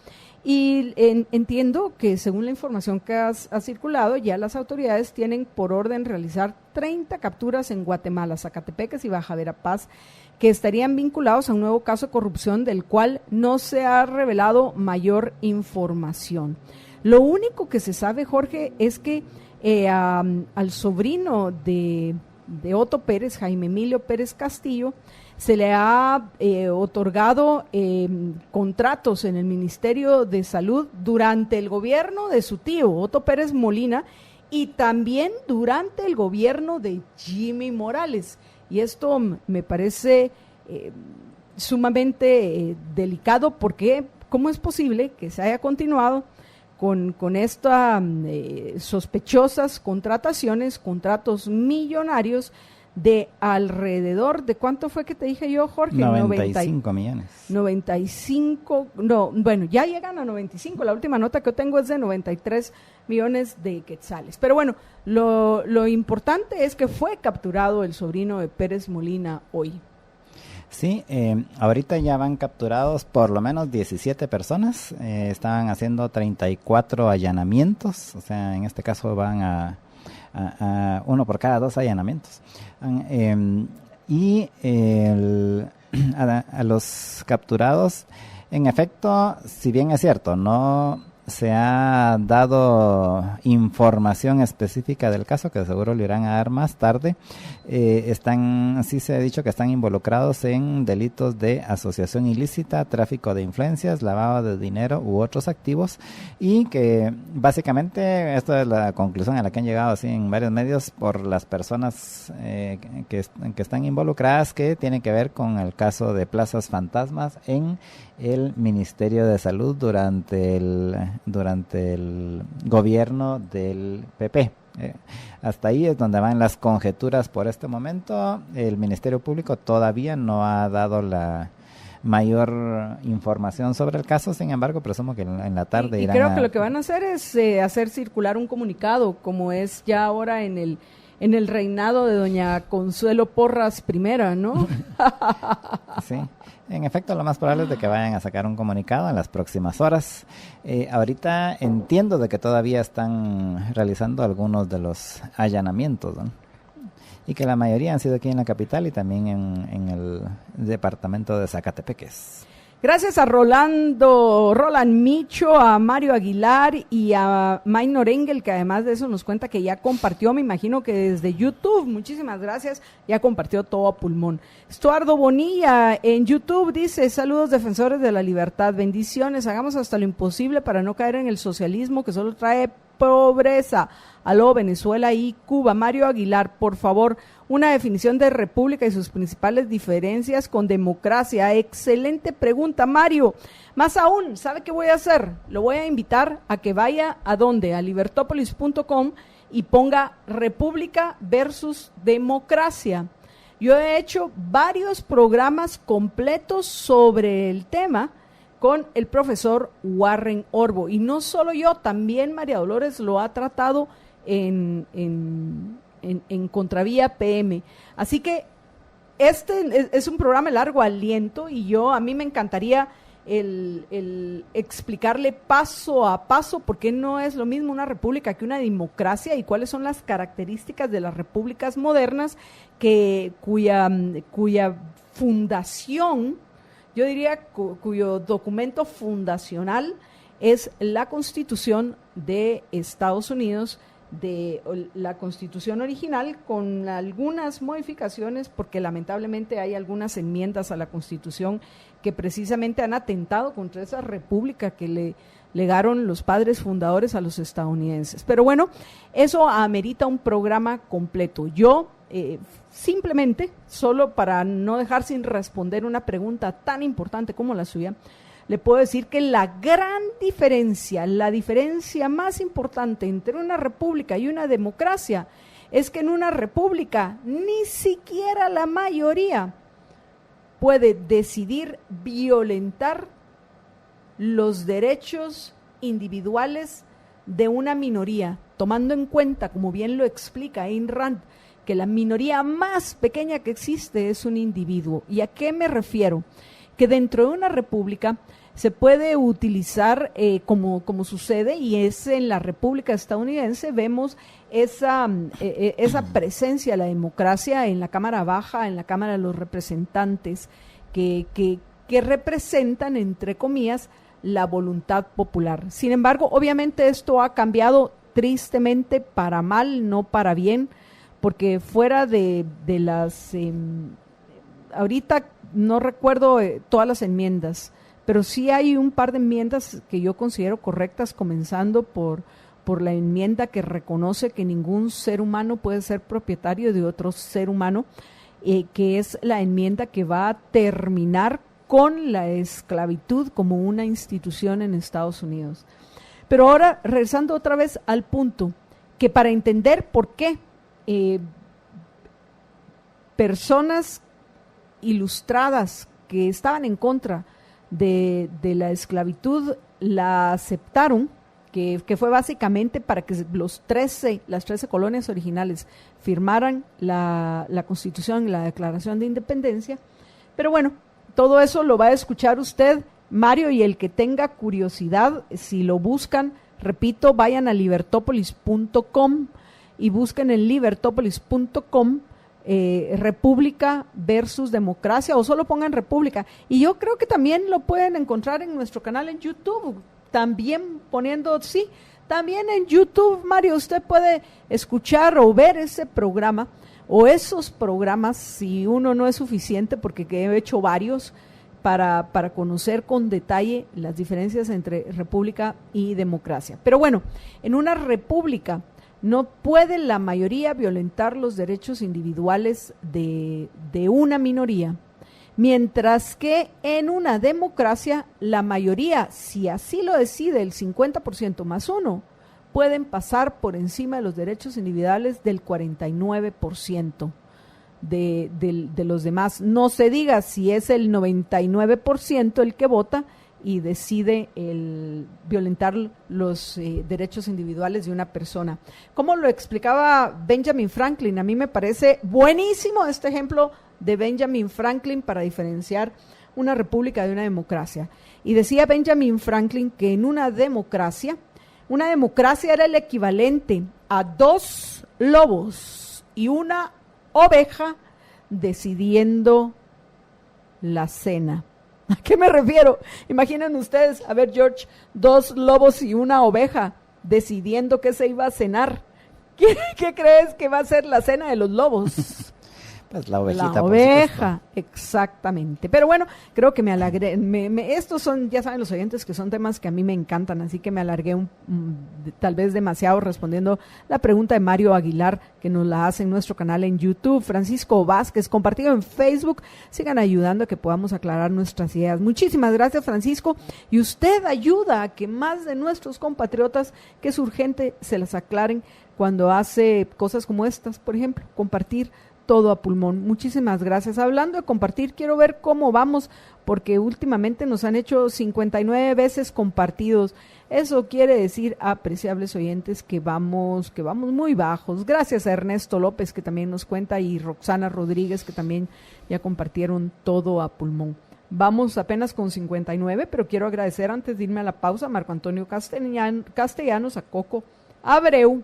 Y entiendo que según la información que ha circulado, ya las autoridades tienen por orden realizar 30 capturas en Guatemala, Zacatepec y Baja Verapaz, que estarían vinculados a un nuevo caso de corrupción del cual no se ha revelado mayor información. Lo único que se sabe, Jorge, es que al sobrino de Otto Pérez, Jaime Emilio Pérez Castillo, se le ha otorgado contratos en el Ministerio de Salud durante el gobierno de su tío, Otto Pérez Molina, y también durante el gobierno de Jimmy Morales. Y esto me parece sumamente delicado, porque ¿cómo es posible que se haya continuado con estas sospechosas contrataciones, contratos millonarios de alrededor de, ¿cuánto fue que te dije yo, Jorge? 95 millones. 95, no, bueno, ya llegan a 95, la última nota que yo tengo es de 93 millones de quetzales. Pero bueno, lo importante es que fue capturado el sobrino de Pérez Molina hoy. Sí, ahorita ya van capturados por lo menos 17 personas, estaban haciendo 34 allanamientos, o sea, en este caso van a uno por cada 2 allanamientos. Y a los capturados, en efecto, si bien es cierto, no se ha dado información específica del caso, que seguro le irán a dar más tarde, sí se ha dicho que están involucrados en delitos de asociación ilícita, tráfico de influencias, lavado de dinero u otros activos, y que básicamente, esto es la conclusión a la que han llegado así en varios medios por las personas que están involucradas, que tienen que ver con el caso de plazas fantasmas en el Ministerio de Salud durante el gobierno del PP. Hasta ahí es donde van las conjeturas por este momento. El Ministerio Público todavía no ha dado la mayor información sobre el caso, sin embargo, presumo que en la tarde irán creo que lo que van a hacer es hacer circular un comunicado, como es ya ahora en el reinado de doña Consuelo Porras I, ¿no? Sí, en efecto, lo más probable es de que vayan a sacar un comunicado en las próximas horas. Ahorita entiendo de que todavía están realizando algunos de los allanamientos, ¿no? Y que la mayoría han sido aquí en la capital y también en el departamento de Zacatepeques. Gracias a Roland Micho, a Mario Aguilar y a Maynor Engel, que además de eso nos cuenta que ya compartió, me imagino que desde YouTube, muchísimas gracias, ya compartió todo a pulmón. Estuardo Bonilla en YouTube dice: saludos defensores de la libertad, bendiciones, hagamos hasta lo imposible para no caer en el socialismo que solo trae pobreza. Aló, Venezuela y Cuba. Mario Aguilar, por favor, una definición de república y sus principales diferencias con democracia. Excelente pregunta, Mario. Más aún, ¿sabe qué voy a hacer? Lo voy a invitar a que vaya a ¿dónde? A libertopolis.com y ponga república versus democracia. Yo he hecho varios programas completos sobre el tema con el profesor Warren Orbo, y no solo yo, también María Dolores lo ha tratado en Contravía PM. Así que este es un programa de largo aliento, y a mí me encantaría el explicarle paso a paso por qué no es lo mismo una república que una democracia, y cuáles son las características de las repúblicas modernas cuya fundación, yo diría cuyo documento fundacional es la Constitución de Estados Unidos, de la Constitución original, con algunas modificaciones, porque lamentablemente hay algunas enmiendas a la Constitución que precisamente han atentado contra esa república que le legaron los padres fundadores a los estadounidenses. Pero bueno, eso amerita un programa completo. Yo simplemente, solo para no dejar sin responder una pregunta tan importante como la suya, le puedo decir que la gran diferencia, la diferencia más importante entre una república y una democracia es que en una república ni siquiera la mayoría puede decidir violentar los derechos individuales de una minoría, tomando en cuenta, como bien lo explica Ayn Rand, que la minoría más pequeña que existe es un individuo. ¿Y a qué me refiero? Que dentro de una república se puede utilizar, como sucede, y es en la República estadounidense, vemos esa presencia de la democracia en la Cámara Baja, en la Cámara de los Representantes, que representan, entre comillas, la voluntad popular. Sin embargo, obviamente esto ha cambiado tristemente para mal, no para bien, porque fuera de las... ahorita no recuerdo todas las enmiendas, pero sí hay un par de enmiendas que yo considero correctas, comenzando por la enmienda que reconoce que ningún ser humano puede ser propietario de otro ser humano, que es la enmienda que va a terminar con la esclavitud como una institución en Estados Unidos. Pero ahora, regresando otra vez al punto, que para entender por qué personas ilustradas que estaban en contra de la esclavitud la aceptaron, que fue básicamente para que las 13 colonias originales firmaran la Constitución, la Declaración de Independencia. Pero bueno, todo eso lo va a escuchar usted, Mario, y el que tenga curiosidad, si lo buscan, repito, vayan a libertopolis.com y busquen en libertopolis.com República versus Democracia, o solo pongan República. Y yo creo que también lo pueden encontrar en nuestro canal en YouTube, también poniendo, sí, también en YouTube, Mario, usted puede escuchar o ver ese programa o esos programas, si uno no es suficiente, porque he hecho varios para conocer con detalle las diferencias entre república y democracia. Pero bueno, en una república no puede la mayoría violentar los derechos individuales de una minoría, mientras que en una democracia la mayoría, si así lo decide el 50% más uno, pueden pasar por encima de los derechos individuales del 49% de los demás. No se diga si es el 99% el que vota y decide violentar los derechos individuales de una persona. Como lo explicaba Benjamin Franklin, a mí me parece buenísimo este ejemplo de Benjamin Franklin para diferenciar una república de una democracia. Y decía Benjamin Franklin que en una democracia era el equivalente a 2 lobos y una oveja decidiendo la cena. ¿A qué me refiero? Imaginen ustedes, a ver, George, 2 lobos y una oveja decidiendo qué se iba a cenar. ¿Qué crees que va a ser la cena de los lobos? Pues la ovejita. La oveja, exactamente. Pero bueno, creo que me alargué. Estos son, ya saben los oyentes, que son temas que a mí me encantan, así que me alargué tal vez demasiado respondiendo la pregunta de Mario Aguilar, que nos la hace en nuestro canal en YouTube. Francisco Vázquez, compartido en Facebook. Sigan ayudando a que podamos aclarar nuestras ideas. Muchísimas gracias, Francisco. Y usted ayuda a que más de nuestros compatriotas, que es urgente, se las aclaren cuando hace cosas como estas, por ejemplo, compartir todo a pulmón. Muchísimas gracias. Hablando de compartir, quiero ver cómo vamos, porque últimamente nos han hecho 59 veces compartidos. Eso quiere decir, apreciables oyentes, que vamos muy bajos. Gracias a Ernesto López, que también nos cuenta, y Roxana Rodríguez, que también ya compartieron todo a pulmón. Vamos apenas con 59, pero quiero agradecer, antes de irme a la pausa, a Marco Antonio Castellanos, a Coco Abreu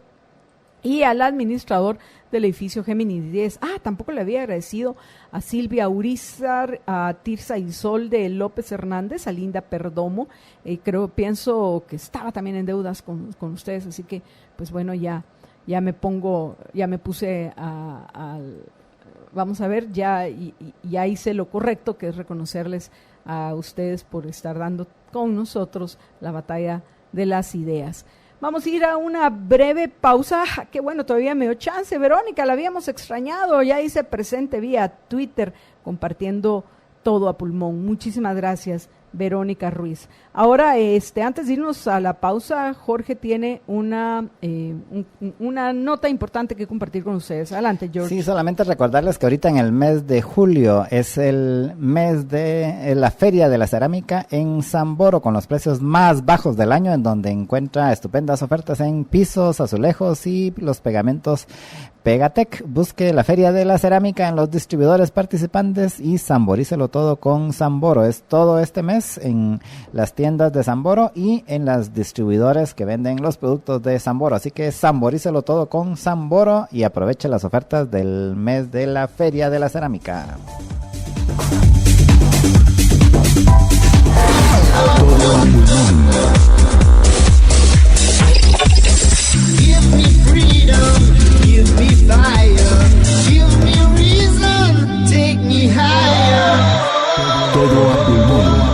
y al administrador del edificio Géminis 10. Tampoco le había agradecido a Silvia Urizar, a Tirsa Isolde López Hernández, a Linda Perdomo. Pienso que estaba también en deudas con ustedes, así que, pues bueno, ya me puse vamos a ver, ya hice lo correcto, que es reconocerles a ustedes por estar dando con nosotros la batalla de las ideas. Vamos a ir a una breve pausa. Qué bueno, todavía me dio chance. Verónica, la habíamos extrañado. Ya hice presente vía Twitter, compartiendo todo a pulmón. Muchísimas gracias, Verónica Ruiz. Ahora, antes de irnos a la pausa, Jorge tiene una nota importante que compartir con ustedes. Adelante, George. Sí, solamente recordarles que ahorita en el mes de julio es el mes de la Feria de la Cerámica en Samboro, con los precios más bajos del año, en donde encuentra estupendas ofertas en pisos, azulejos y los pegamentos Pegatec. Busque la Feria de la Cerámica en los distribuidores participantes y samborícelo todo con Samboro. Es todo este mes en las tiendas de Samboro y en las distribuidores que venden los productos de Samboro. Así que samborícelo todo con Samboro y aproveche las ofertas del mes de la Feria de la Cerámica. Todo a pulmón. a pulmón.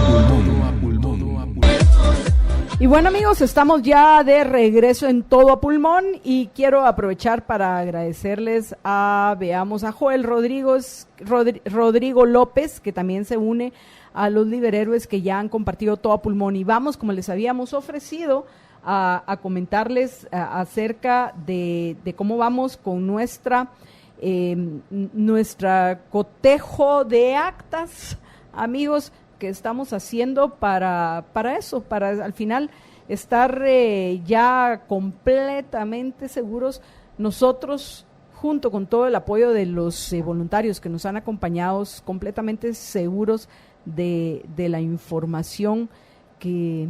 Y bueno, amigos, estamos ya de regreso en Todo a Pulmón y quiero aprovechar para agradecerles a Joel Rodrigo López, que también se une a los liberhéroes que ya han compartido Todo a Pulmón. Y vamos, como les habíamos ofrecido, a comentarles acerca de cómo vamos con nuestra cotejo de actas, amigos, que estamos haciendo para eso, para al final estar ya completamente seguros nosotros, junto con todo el apoyo de los voluntarios que nos han acompañado, completamente seguros de la información que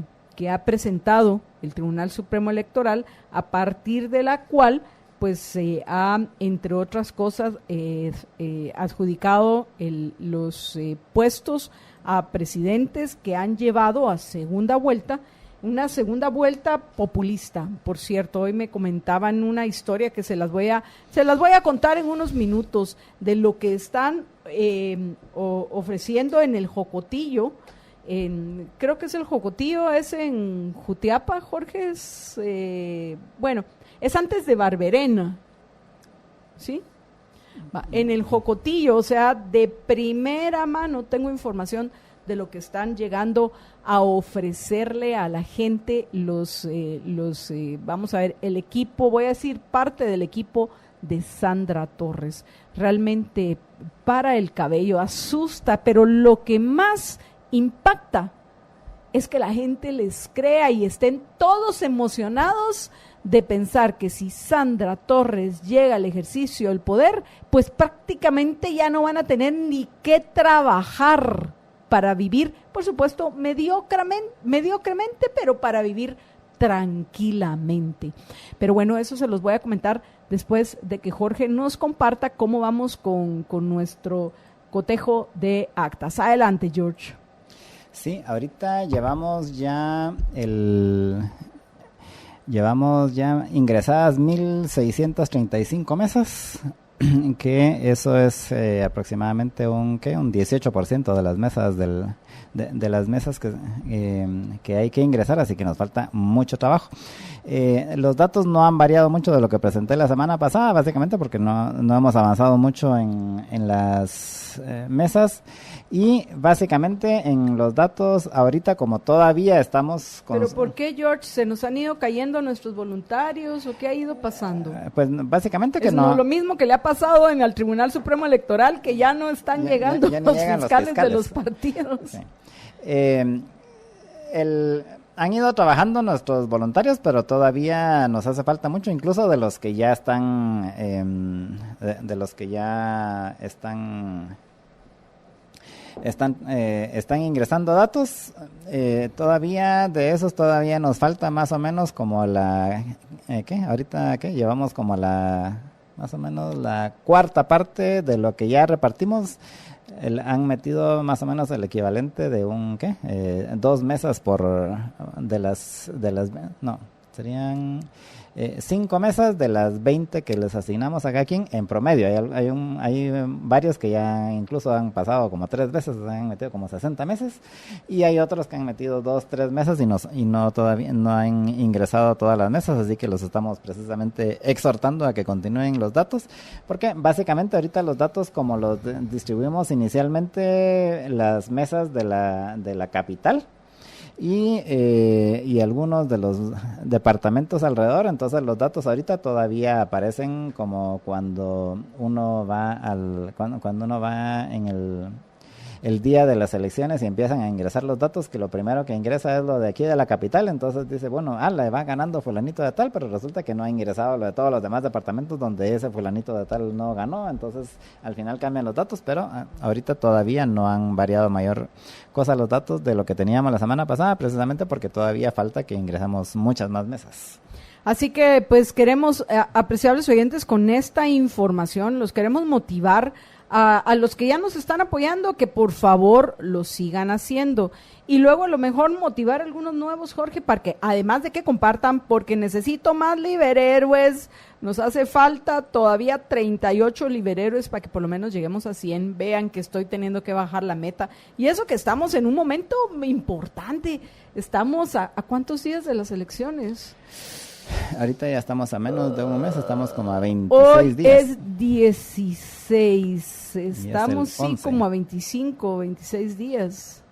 ha presentado el Tribunal Supremo Electoral, a partir de la cual pues se ha, entre otras cosas, adjudicado los puestos a presidentes que han llevado a segunda vuelta, una segunda vuelta populista. Por cierto, hoy me comentaban una historia que se las voy a contar en unos minutos, de lo que están ofreciendo en el Jocotillo. Creo que es el Jocotillo, es en Jutiapa, Jorge, bueno, es antes de Barberena, ¿sí? En el Jocotillo, o sea, de primera mano tengo información de lo que están llegando a ofrecerle a la gente vamos a ver, el equipo, voy a decir parte del equipo de Sandra Torres. Realmente para el cabello, asusta, pero lo que más impacta es que la gente les crea y estén todos emocionados de pensar que si Sandra Torres llega al ejercicio del poder, pues prácticamente ya no van a tener ni que trabajar para vivir, por supuesto, mediocremente, pero para vivir tranquilamente. Pero bueno, eso se los voy a comentar después de que Jorge nos comparta cómo vamos con nuestro cotejo de actas. Adelante, George. Sí, ahorita llevamos ya ingresadas 1,635 mesas, que eso es aproximadamente un 18% de las mesas de las mesas que hay que ingresar, así que nos falta mucho trabajo. Los datos no han variado mucho de lo que presenté la semana pasada, básicamente porque no hemos avanzado mucho en las mesas, y básicamente en los datos ahorita, como todavía estamos con... ¿Pero por qué, George? ¿Se nos han ido cayendo nuestros voluntarios o qué ha ido pasando? Pues básicamente que es lo mismo que le ha pasado en el Tribunal Supremo Electoral, que ya no están llegando ya los llegan fiscales de los fiscales. partidos. Sí. Han ido trabajando nuestros voluntarios, pero todavía nos hace falta mucho, incluso de los que ya están están ingresando datos. Todavía de esos todavía nos falta más o menos como llevamos como más o menos la cuarta parte de lo que ya repartimos. Han metido más o menos el equivalente de 2 mesas serían 5 mesas de las 20 que les asignamos a cada quien en promedio. Hay varios que ya incluso han pasado como 3 veces, han metido como 60 meses, y hay otros que han metido 2, 3 mesas y no todavía no han ingresado todas las mesas, así que los estamos precisamente exhortando a que continúen los datos, porque básicamente ahorita los datos, como los distribuimos inicialmente, las mesas de la capital y algunos de los departamentos alrededor, entonces los datos ahorita todavía aparecen como cuando uno va cuando uno va en el día de las elecciones y empiezan a ingresar los datos, que lo primero que ingresa es lo de aquí de la capital. Entonces dice, bueno, le va ganando fulanito de tal, pero resulta que no ha ingresado lo de todos los demás departamentos donde ese fulanito de tal no ganó. Entonces al final cambian los datos, pero ahorita todavía no han variado mayor cosa los datos de lo que teníamos la semana pasada, precisamente porque todavía falta que ingresemos muchas más mesas. Así que pues queremos, apreciables oyentes, con esta información los queremos motivar a los que ya nos están apoyando, que por favor lo sigan haciendo. Y luego a lo mejor motivar a algunos nuevos, Jorge, para que, además de que compartan, porque necesito más liberhéroes, nos hace falta todavía 38 liberhéroes para que por lo menos lleguemos a 100, vean que estoy teniendo que bajar la meta. Y eso que estamos en un momento importante, estamos a ¿cuántos días de las elecciones? Ahorita ya estamos a menos de un mes, estamos como a 26 Hoy días. es 16, estamos el sí 11. como a 25, 26 días.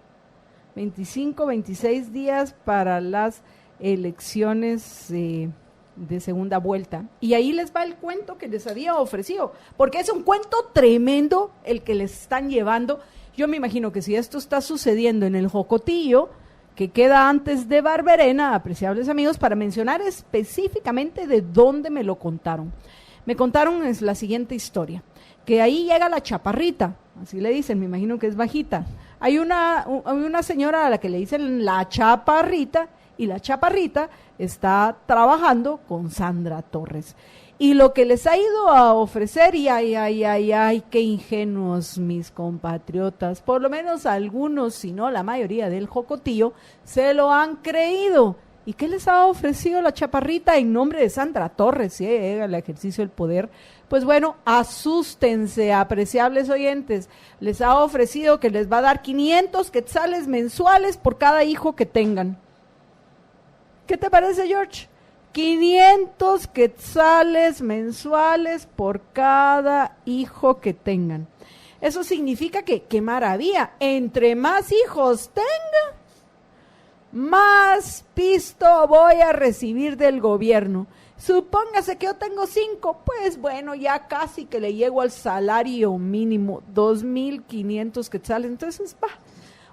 25, 26 días para las elecciones de segunda vuelta. Y ahí les va el cuento que les había ofrecido, porque es un cuento tremendo el que les están llevando. Yo me imagino que si esto está sucediendo en el Jocotillo, que queda antes de Barberena, apreciables amigos, para mencionar específicamente de dónde me lo contaron. Me contaron es la siguiente historia, que ahí llega la chaparrita, así le dicen, me imagino que es bajita. Hay una señora a la que le dicen la chaparrita, y la chaparrita está trabajando con Sandra Torres. Y lo que les ha ido a ofrecer, y ay, qué ingenuos mis compatriotas, por lo menos algunos, si no la mayoría del Jocotillo, se lo han creído. ¿Y qué les ha ofrecido la chaparrita en nombre de Sandra Torres? El ejercicio del poder. Pues bueno, asústense, apreciables oyentes. Les ha ofrecido que les va a dar 500 quetzales mensuales por cada hijo que tengan. ¿Qué te parece, George? 500 quetzales mensuales por cada hijo que tengan. Eso significa que, qué maravilla, entre más hijos tenga, más pisto voy a recibir del gobierno. Supóngase que yo tengo 5, pues bueno, ya casi que le llego al salario mínimo, 2,500 quetzales, entonces va.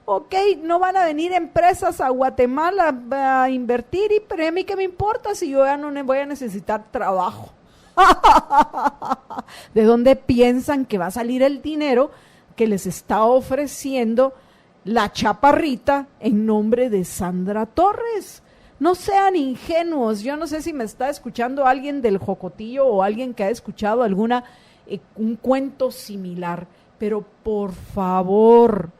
Ok, no van a venir empresas a Guatemala a invertir, pero a mí qué me importa si yo ya no voy a necesitar trabajo. ¿De dónde piensan que va a salir el dinero que les está ofreciendo la chaparrita en nombre de Sandra Torres? No sean ingenuos. Yo no sé si me está escuchando alguien del Jocotillo o alguien que ha escuchado un cuento similar, pero por favor,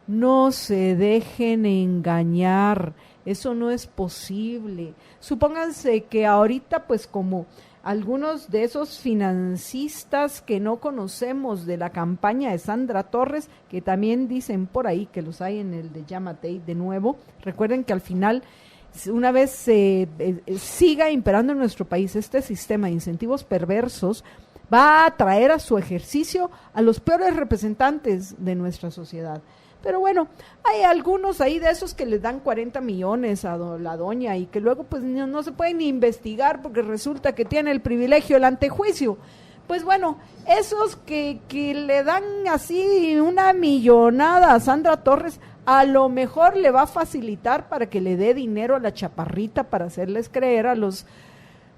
no se dejen engañar, eso no es posible. Supónganse que ahorita, pues como algunos de esos financistas que no conocemos de la campaña de Sandra Torres, que también dicen por ahí que los hay en el de Yamatei de nuevo, recuerden que al final, una vez siga imperando en nuestro país este sistema de incentivos perversos, va a traer a su ejercicio a los peores representantes de nuestra sociedad. Pero bueno, hay algunos ahí de esos que les dan 40 millones a la doña y que luego pues no se pueden ni investigar porque resulta que tiene el privilegio del antejuicio. Pues bueno, esos que le dan así una millonada a Sandra Torres, a lo mejor le va a facilitar para que le dé dinero a la chaparrita para hacerles creer a los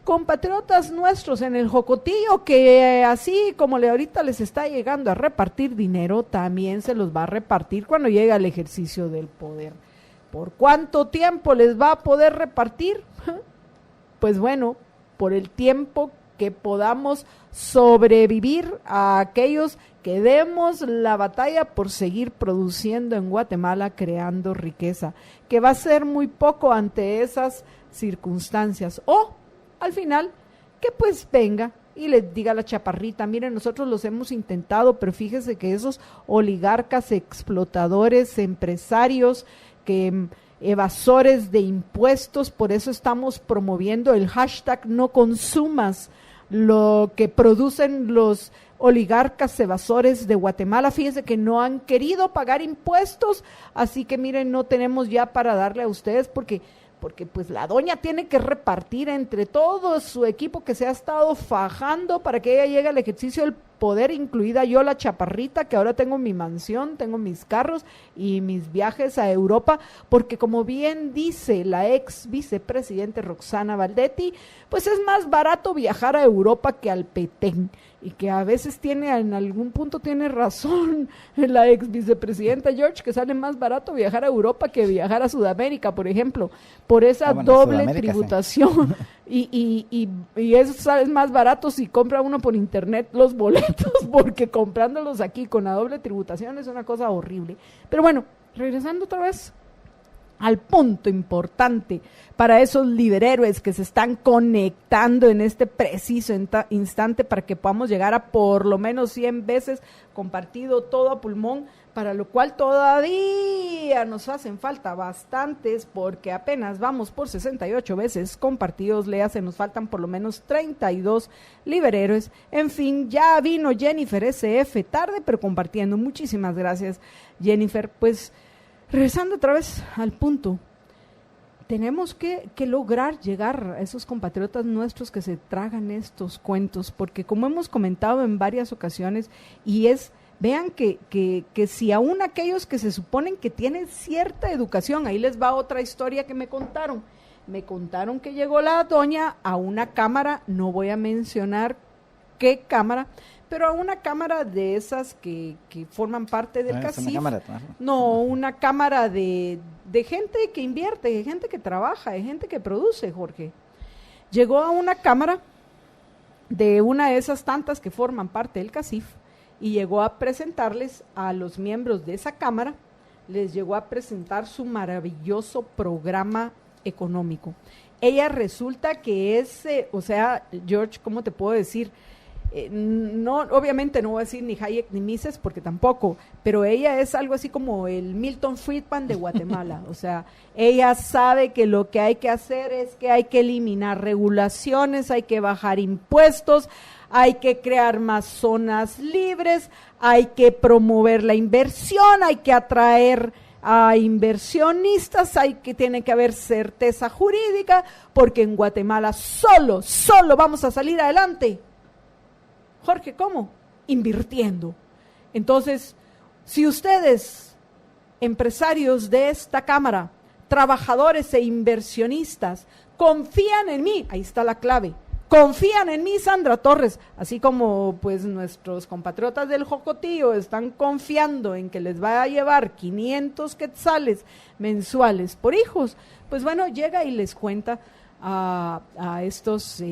compatriotas nuestros en el Jocotillo que así como ahorita les está llegando a repartir dinero, también se los va a repartir cuando llegue al ejercicio del poder. ¿Por cuánto tiempo les va a poder repartir? Pues bueno, por el tiempo que podamos sobrevivir a aquellos que demos la batalla por seguir produciendo en Guatemala, creando riqueza, que va a ser muy poco ante esas circunstancias. O al final, que pues venga y les diga a la chaparrita, miren, nosotros los hemos intentado, pero fíjese que esos oligarcas, explotadores, empresarios, evasores de impuestos, por eso estamos promoviendo el hashtag no consumas lo que producen los oligarcas evasores de Guatemala. Fíjense que no han querido pagar impuestos, así que miren, no tenemos ya para darle a ustedes porque pues la doña tiene que repartir entre todo su equipo que se ha estado fajando para que ella llegue al ejercicio del poder, incluida yo, la chaparrita, que ahora tengo mi mansión, tengo mis carros y mis viajes a Europa, porque como bien dice la ex vicepresidente Roxana Valdetti, pues es más barato viajar a Europa que al Petén, y que a veces en algún punto tiene razón la ex vicepresidenta George, que sale más barato viajar a Europa que viajar a Sudamérica, por ejemplo, por esa doble tributación. Sí. Y es más barato si compra uno por internet los boletos, porque comprándolos aquí con la doble tributación es una cosa horrible. Pero bueno, regresando otra vez al punto importante para esos liberhéroes que se están conectando en este preciso instante para que podamos llegar a por lo menos 100 veces compartido todo a pulmón, para lo cual todavía nos hacen falta bastantes, porque apenas vamos por 68 veces compartidos, nos faltan por lo menos 32 liberhéroes. En fin, ya vino Jennifer SF, tarde pero compartiendo. Muchísimas gracias, Jennifer. Pues regresando otra vez al punto, tenemos que lograr llegar a esos compatriotas nuestros que se tragan estos cuentos, porque como hemos comentado en varias ocasiones, vean que si aún aquellos que se suponen que tienen cierta educación, ahí les va otra historia que me contaron que llegó la doña a una cámara, no voy a mencionar qué cámara, pero a una cámara de esas que forman parte del CACIF. Una cámara de gente que invierte, de gente que trabaja, de gente que produce, Jorge. Llegó a una cámara de una de esas tantas que forman parte del CACIF y llegó a presentarles a los miembros de esa cámara, les llegó a presentar su maravilloso programa económico. Ella resulta que es, George, ¿cómo te puedo decir? No, obviamente no voy a decir ni Hayek ni Mises porque tampoco, pero ella es algo así como el Milton Friedman de Guatemala. O sea, ella sabe que lo que hay que hacer es que hay que eliminar regulaciones, hay que bajar impuestos, hay que crear más zonas libres, hay que promover la inversión, hay que atraer a inversionistas, tiene que haber certeza jurídica, porque en Guatemala solo vamos a salir adelante. Jorge, ¿cómo? Invirtiendo. Entonces, si ustedes, empresarios de esta Cámara, trabajadores e inversionistas, confían en mí, ahí está la clave, confían en mí, Sandra Torres, así como pues nuestros compatriotas del Jocotío están confiando en que les va a llevar 500 quetzales mensuales por hijos, pues bueno, llega y les cuenta a estos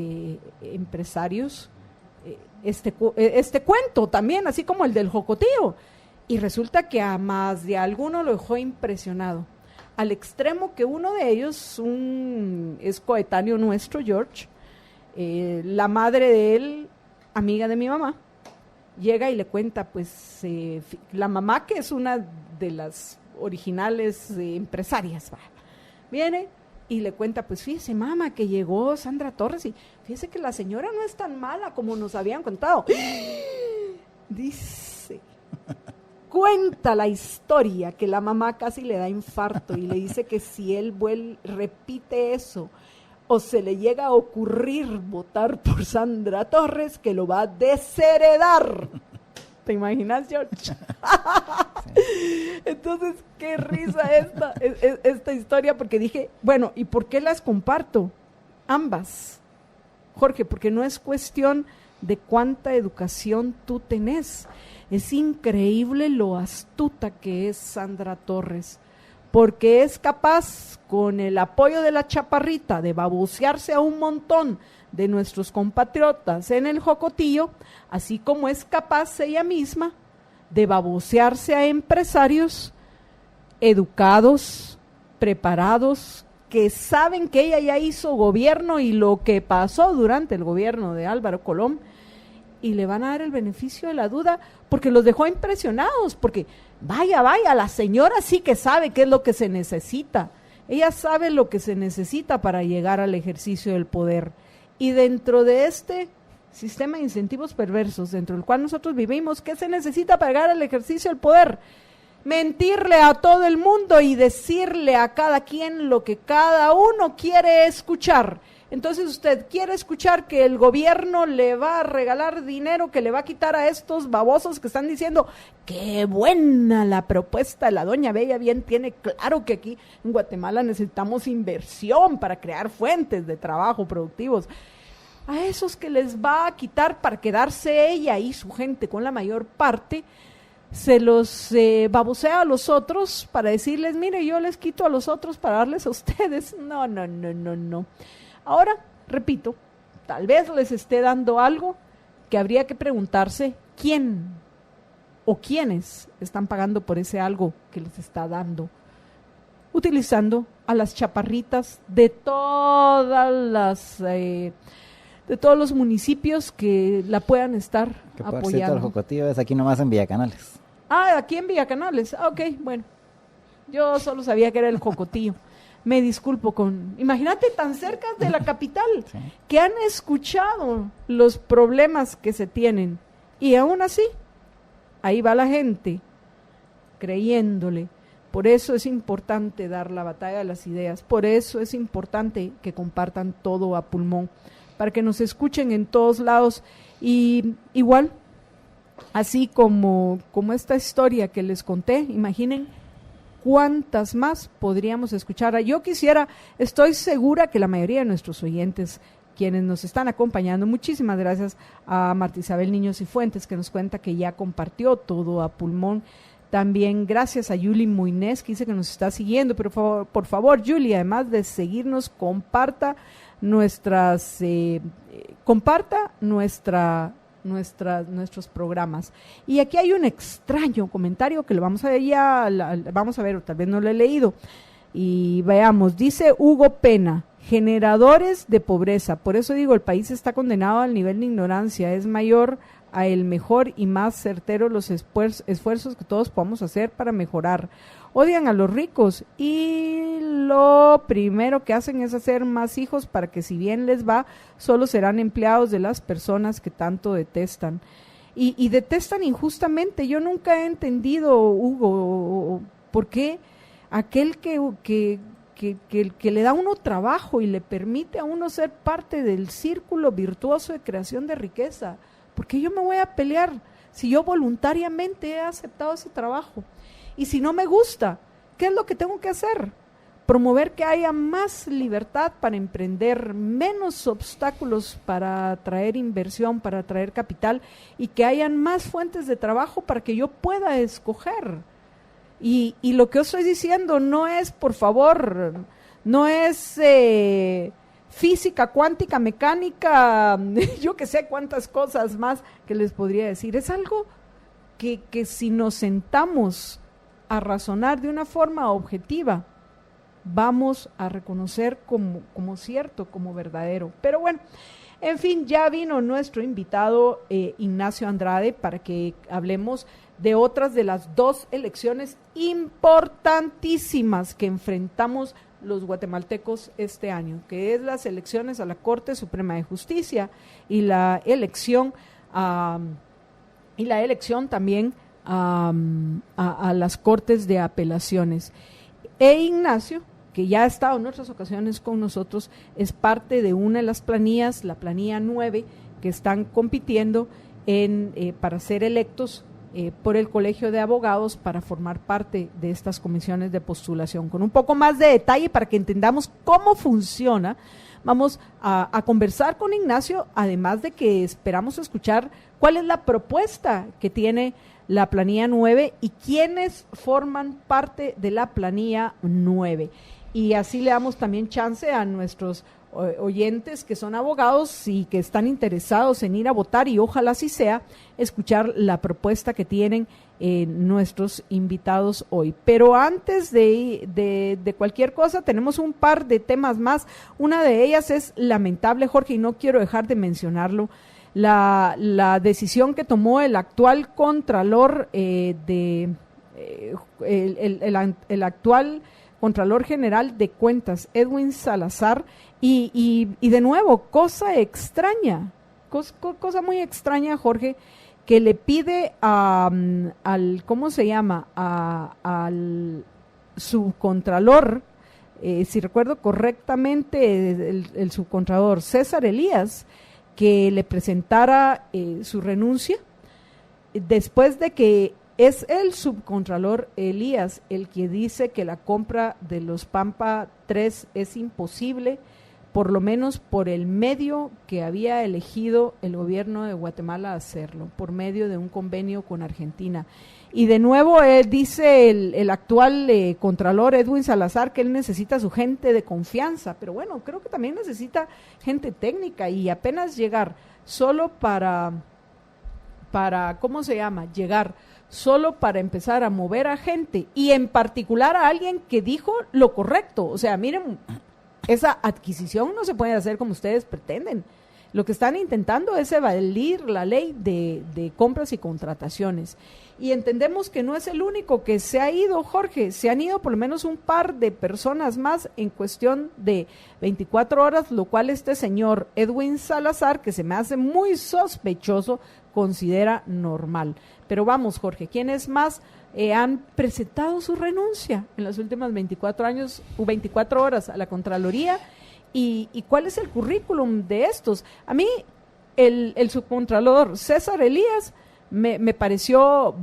empresarios este cuento también, así como el del Jocotío, y resulta que a más de alguno lo dejó impresionado, al extremo que uno de ellos, es coetáneo nuestro, George, la madre de él, amiga de mi mamá, llega y le cuenta, pues, la mamá, que es una de las originales empresarias, viene y le cuenta, pues fíjese, mamá, que llegó Sandra Torres y fíjese que la señora no es tan mala como nos habían contado. Dice, cuenta la historia que la mamá casi le da infarto y le dice que si él repite eso o se le llega a ocurrir votar por Sandra Torres, que lo va a desheredar. ¿Te imaginas, George? Sí. Entonces, qué risa esta historia, porque dije, bueno, ¿y por qué las comparto? Ambas, Jorge, porque no es cuestión de cuánta educación tú tenés. Es increíble lo astuta que es Sandra Torres, porque es capaz, con el apoyo de la chaparrita, de babosearse a un montón de nuestros compatriotas en el Jocotío, así como es capaz ella misma de babosearse a empresarios educados, preparados, que saben que ella ya hizo gobierno y lo que pasó durante el gobierno de Álvaro Colón, y le van a dar el beneficio de la duda, porque los dejó impresionados, porque vaya, la señora sí que sabe qué es lo que se necesita, ella sabe lo que se necesita para llegar al ejercicio del poder, y dentro de este sistema de incentivos perversos, dentro del cual nosotros vivimos, ¿qué se necesita para llegar al ejercicio del poder? Mentirle a todo el mundo y decirle a cada quien lo que cada uno quiere escuchar. Entonces usted quiere escuchar que el gobierno le va a regalar dinero, que le va a quitar a estos babosos que están diciendo, qué buena la propuesta de la doña Bella, bien tiene claro que aquí en Guatemala necesitamos inversión para crear fuentes de trabajo productivos. A esos que les va a quitar para quedarse ella y su gente con la mayor parte, se los babosea a los otros para decirles, mire, yo les quito a los otros para darles a ustedes. No. Ahora, repito, tal vez les esté dando algo que habría que preguntarse quién o quiénes están pagando por ese algo que les está dando, utilizando a las chaparritas de todos los municipios que la puedan estar Que por apoyando. cierto, el jocotillo es aquí nomás en Villacanales. Aquí en Villacanales. Ok, bueno. Yo solo sabía que era el jocotillo. Me disculpo imagínate tan cerca de la capital, Sí. que han escuchado los problemas que se tienen. Y aún así, ahí va la gente creyéndole. Por eso es importante dar la batalla de las ideas. Por eso es importante que compartan todo a pulmón, para que nos escuchen en todos lados. Y igual, así como esta historia que les conté, imaginen cuántas más podríamos escuchar. Yo estoy segura que la mayoría de nuestros oyentes, quienes nos están acompañando, muchísimas gracias a Marta Isabel Niños y Fuentes, que nos cuenta que ya compartió todo a pulmón. También gracias a Yuli Muinés, que dice que nos está siguiendo, pero por favor, Yuli, además de seguirnos, comparta nuestros programas. Y aquí hay un extraño comentario que lo vamos a ver, o tal vez no lo he leído. Y veamos, dice Hugo Pena: generadores de pobreza. Por eso digo, el país está condenado al nivel de ignorancia. Es mayor a el mejor y más certero los esfuerzos que todos podamos hacer para mejorar. Odian a los ricos y lo primero que hacen es hacer más hijos para que, si bien les va, solo serán empleados de las personas que tanto detestan. Y detestan injustamente. Yo nunca he entendido, Hugo, por qué aquel que le da a uno trabajo y le permite a uno ser parte del círculo virtuoso de creación de riqueza. ¿Por qué yo me voy a pelear si yo voluntariamente he aceptado ese trabajo? Y si no me gusta, ¿qué es lo que tengo que hacer? Promover que haya más libertad para emprender, menos obstáculos para atraer inversión, para atraer capital, y que hayan más fuentes de trabajo para que yo pueda escoger. Y lo que yo estoy diciendo no es, por favor, no es física, cuántica, mecánica, yo que sé cuántas cosas más que les podría decir. Es algo que si nos sentamos a razonar de una forma objetiva, vamos a reconocer como cierto, como verdadero. Pero bueno, en fin, ya vino nuestro invitado Ignacio Andrade para que hablemos de otras de las dos elecciones importantísimas que enfrentamos los guatemaltecos este año, que es las elecciones a la Corte Suprema de Justicia y la elección también a las Cortes de Apelaciones. Ignacio, que ya ha estado en otras ocasiones con nosotros, es parte de una de las planillas, la planilla 9, que están compitiendo para ser electos por el Colegio de Abogados para formar parte de estas comisiones de postulación. Con un poco más de detalle para que entendamos cómo funciona, vamos a conversar con Ignacio, además de que esperamos escuchar cuál es la propuesta que tiene la planilla 9 y quiénes forman parte de la planilla 9. Y así le damos también chance a nuestros oyentes que son abogados y que están interesados en ir a votar, y ojalá así sea, escuchar la propuesta que tienen nuestros invitados hoy. Pero antes de cualquier cosa, tenemos un par de temas más. Una de ellas es lamentable, Jorge, y no quiero dejar de mencionarlo, la decisión que tomó el actual contralor el actual Contralor General de Cuentas, Edwin Salazar, y de nuevo, cosa extraña, cosa muy extraña, Jorge, que le pide al, ¿cómo se llama?, al subcontralor, si recuerdo correctamente, el subcontralor César Elías, que le presentara su renuncia, después de que es el subcontralor Elías el que dice que la compra de los Pampa 3 es imposible por lo menos por el medio que había elegido el gobierno de Guatemala hacerlo, por medio de un convenio con Argentina. Y de nuevo dice el actual contralor Edwin Salazar que él necesita su gente de confianza, pero bueno, creo que también necesita gente técnica, y apenas llegar solo para ¿cómo se llama? Llegar solo para empezar a mover a gente, y en particular a alguien que dijo lo correcto. O sea, miren, esa adquisición no se puede hacer como ustedes pretenden. Lo que están intentando es evadir la ley de compras y contrataciones. Y entendemos que no es el único que se ha ido, Jorge. Se han ido por lo menos un par de personas más en cuestión de 24 horas, lo cual este señor Edwin Salazar, que se me hace muy sospechoso, considera normal. Pero vamos, Jorge, ¿quiénes más han presentado su renuncia en las últimas 24 horas a la Contraloría? ¿Y cuál es el currículum de estos? A mí, el subcontralor César Elías me pareció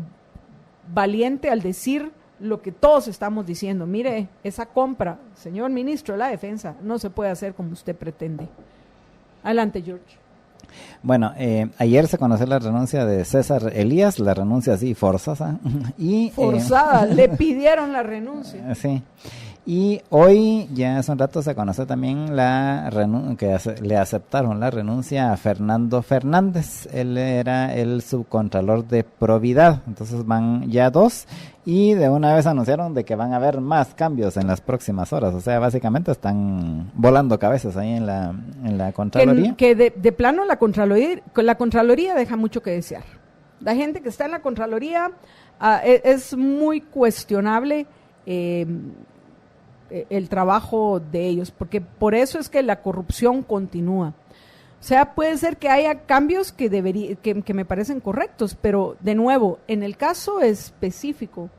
valiente al decir lo que todos estamos diciendo. Mire, esa compra, señor ministro de la Defensa, no se puede hacer como usted pretende. Adelante, George. Bueno, ayer se conoció la renuncia de César Elías, la renuncia así forzosa. Forzada, le pidieron la renuncia. Sí. Y hoy, ya hace un rato, se conoció también le aceptaron la renuncia a Fernando Fernández. Él era el subcontralor de Providad. Entonces van ya 2, y de una vez anunciaron de que van a haber más cambios en las próximas horas. O sea, básicamente están volando cabezas ahí en la Contraloría. Que de plano la Contraloría deja mucho que desear. La gente que está en la Contraloría es muy cuestionable el trabajo de ellos, porque por eso es que la corrupción continúa. O sea, puede ser que haya cambios que me parecen correctos, pero de nuevo, en el caso específico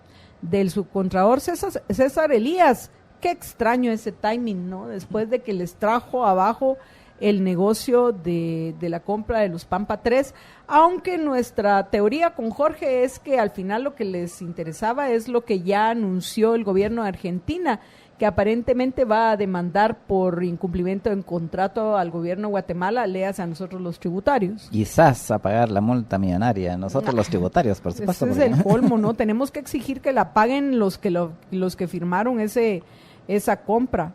del subcontralor César Elías, qué extraño ese timing, ¿no? Después de que les trajo abajo el negocio de la compra de los Pampa 3, aunque nuestra teoría con Jorge es que al final lo que les interesaba es lo que ya anunció el gobierno de Argentina, que aparentemente va a demandar por incumplimiento en contrato al gobierno de Guatemala, léase a nosotros los tributarios. Quizás a pagar la multa millonaria, nosotros los tributarios, por supuesto. Ese es el colmo, ¿no? Tenemos que exigir que la paguen los que firmaron esa compra.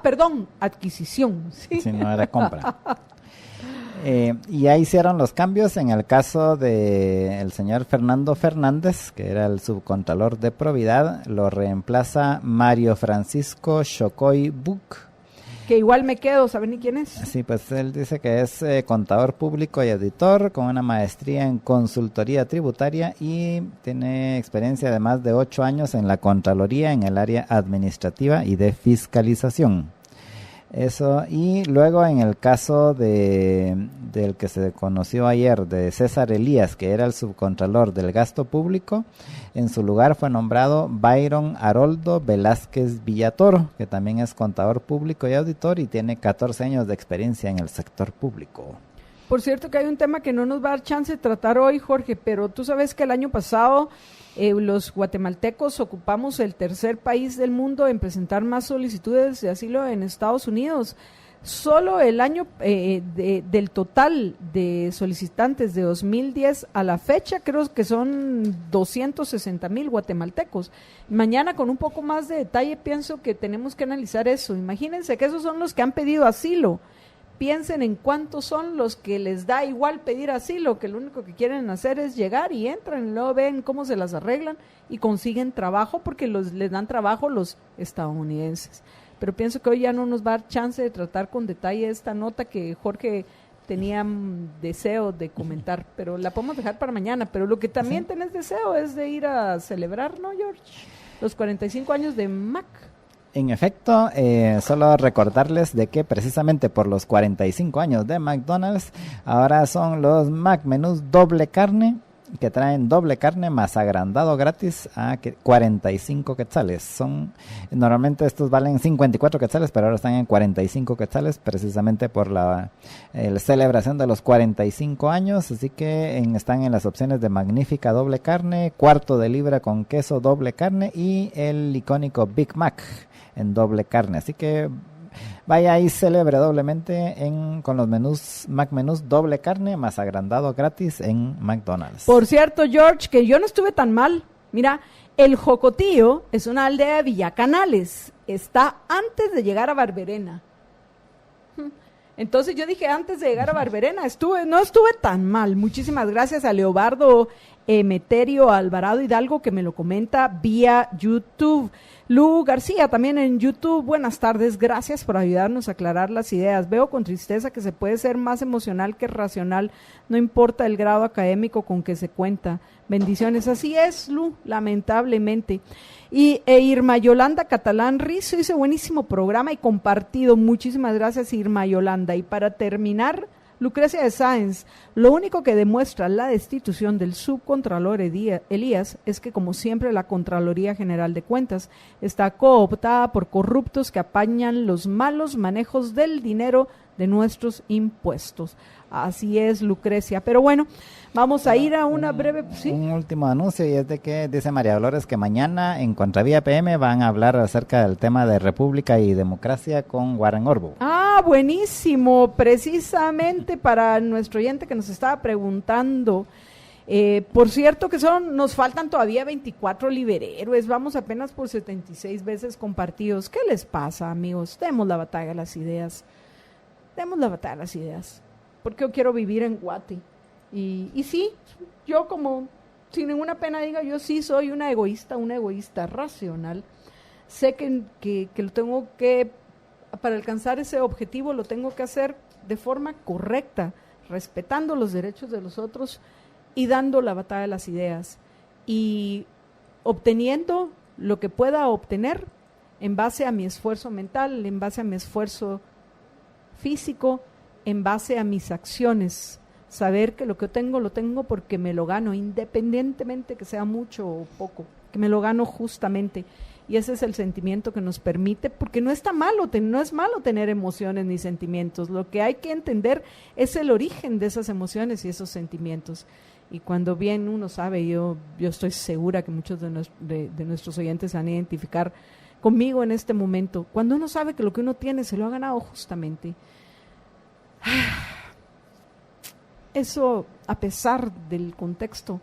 Perdón, adquisición. Sí, sí, no era compra. Y ahí hicieron los cambios en el caso del señor Fernando Fernández, que era el subcontralor de Providad. Lo reemplaza Mario Francisco Chocoy Buc, que igual me quedo, ¿saben ni quién es? Sí, pues él dice que es contador público y auditor con una maestría en consultoría tributaria, y tiene experiencia de más de 8 años en la Contraloría en el área administrativa y de fiscalización. Eso, y luego en el caso del que se conoció ayer, de César Elías, que era el subcontralor del gasto público, en su lugar fue nombrado Byron Haroldo Velázquez Villatoro, que también es contador público y auditor y tiene 14 años de experiencia en el sector público. Por cierto que hay un tema que no nos va a dar chance de tratar hoy, Jorge, pero tú sabes que el año pasado los guatemaltecos ocupamos el tercer país del mundo en presentar más solicitudes de asilo en Estados Unidos. Solo el año del total de solicitantes de 2010 a la fecha, creo que son 260,000 guatemaltecos. Mañana, con un poco más de detalle, pienso que tenemos que analizar eso. Imagínense que esos son los que han pedido asilo. Piensen en cuántos son los que les da igual pedir asilo, que lo único que quieren hacer es llegar y entran, y luego ven cómo se las arreglan y consiguen trabajo, porque les dan trabajo los estadounidenses. Pero pienso que hoy ya no nos va a dar chance de tratar con detalle esta nota que Jorge tenía deseo de comentar, pero la podemos dejar para mañana. Pero lo que también tenés deseo es de ir a celebrar, ¿no, George? Los 45 años de Mac. En efecto, solo recordarles de que precisamente por los 45 años de McDonald's, ahora son los Mac Menús doble carne, que traen doble carne más agrandado gratis a 45 quetzales. Normalmente estos valen 54 quetzales, pero ahora están en 45 quetzales, precisamente por la celebración de los 45 años. Así que están en las opciones de magnífica doble carne, cuarto de libra con queso doble carne y el icónico Big Mac en doble carne. Así que Vaya y celebre doblemente con los menús McMenús doble carne más agrandado gratis en McDonald's. Por cierto, George, que yo no estuve tan mal. Mira, El Jocotío es una aldea de Villacanales. Está antes de llegar a Barberena. Entonces yo dije, antes de llegar a Barberena, no estuve tan mal. Muchísimas gracias a Leobardo Emeterio Alvarado Hidalgo, que me lo comenta vía YouTube. Lu García, también en YouTube, buenas tardes, gracias por ayudarnos a aclarar las ideas. Veo con tristeza que se puede ser más emocional que racional, no importa el grado académico con que se cuenta. Bendiciones, así es, Lu, lamentablemente. Irma Yolanda Catalán Rizo hizo buenísimo programa y compartido. Muchísimas gracias, Irma Yolanda. Y para terminar, Lucrecia de Sáenz, lo único que demuestra la destitución del subcontralor Elías es que, como siempre, la Contraloría General de Cuentas está cooptada por corruptos que apañan los malos manejos del dinero de nuestros impuestos. Así es, Lucrecia. Pero bueno, vamos a ir a una breve... ¿sí? Un último anuncio, y es de que dice María Dolores que mañana en Contravía PM van a hablar acerca del tema de República y Democracia con Warren Orbo. Ah, buenísimo. Precisamente para nuestro oyente que nos estaba preguntando. Por cierto que nos faltan todavía 24 liberhéroes, vamos apenas por 76 veces compartidos. ¿Qué les pasa, amigos? Demos la batalla a las ideas. Porque yo quiero vivir en Guate. Y sí, yo como, sin ninguna pena diga, yo sí soy una egoísta racional. Sé que lo tengo que, para alcanzar ese objetivo, lo tengo que hacer de forma correcta, respetando los derechos de los otros y dando la batalla a las ideas. Y obteniendo lo que pueda obtener en base a mi esfuerzo mental, en base a mi esfuerzo físico, en base a mis acciones, saber que lo que tengo lo tengo porque me lo gano, independientemente que sea mucho o poco, que me lo gano justamente. Y ese es el sentimiento que nos permite, porque no es malo tener emociones ni sentimientos. Lo que hay que entender es el origen de esas emociones y esos sentimientos. Y cuando bien uno sabe, yo estoy segura que muchos de nuestros oyentes se van a identificar conmigo en este momento, cuando uno sabe que lo que uno tiene se lo ha ganado justamente, eso, a pesar del contexto,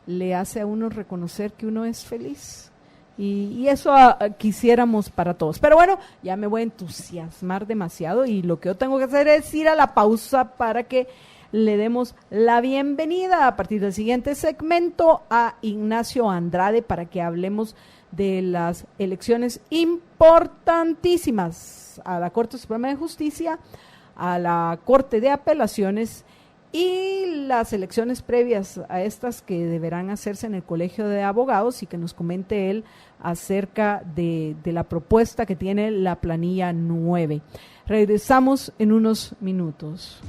le hace a uno reconocer que uno es feliz. Y eso quisiéramos para todos. Pero bueno, ya me voy a entusiasmar demasiado y lo que yo tengo que hacer es ir a la pausa para que le demos la bienvenida a partir del siguiente segmento a Ignacio Andrade para que hablemos de las elecciones importantísimas a la Corte Suprema de Justicia, a la Corte de Apelaciones y las elecciones previas a estas que deberán hacerse en el Colegio de Abogados, y que nos comente él acerca de la propuesta que tiene la planilla 9. Regresamos en unos minutos.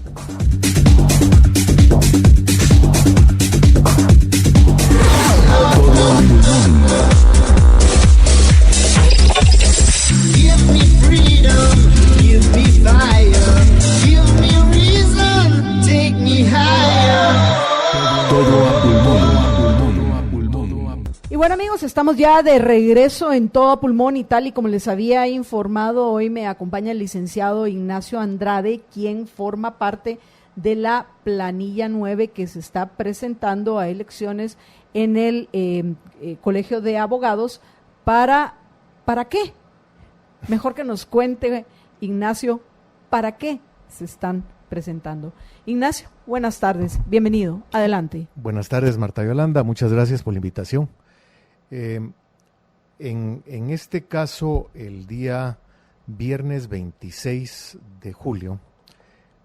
Give me freedom, give me fire, give me reason, take me higher. Y bueno, amigos, estamos ya de regreso en Todo a Pulmón, y tal y como les había informado, hoy me acompaña el licenciado Ignacio Andrade, quien forma parte de la planilla 9 que se está presentando a elecciones en el Colegio de Abogados. ¿Para qué? Mejor que nos cuente, Ignacio, ¿para qué se están presentando? Ignacio, buenas tardes, bienvenido, adelante. Buenas tardes, Marta Yolanda, muchas gracias por la invitación. En este caso, el día viernes 26 de julio,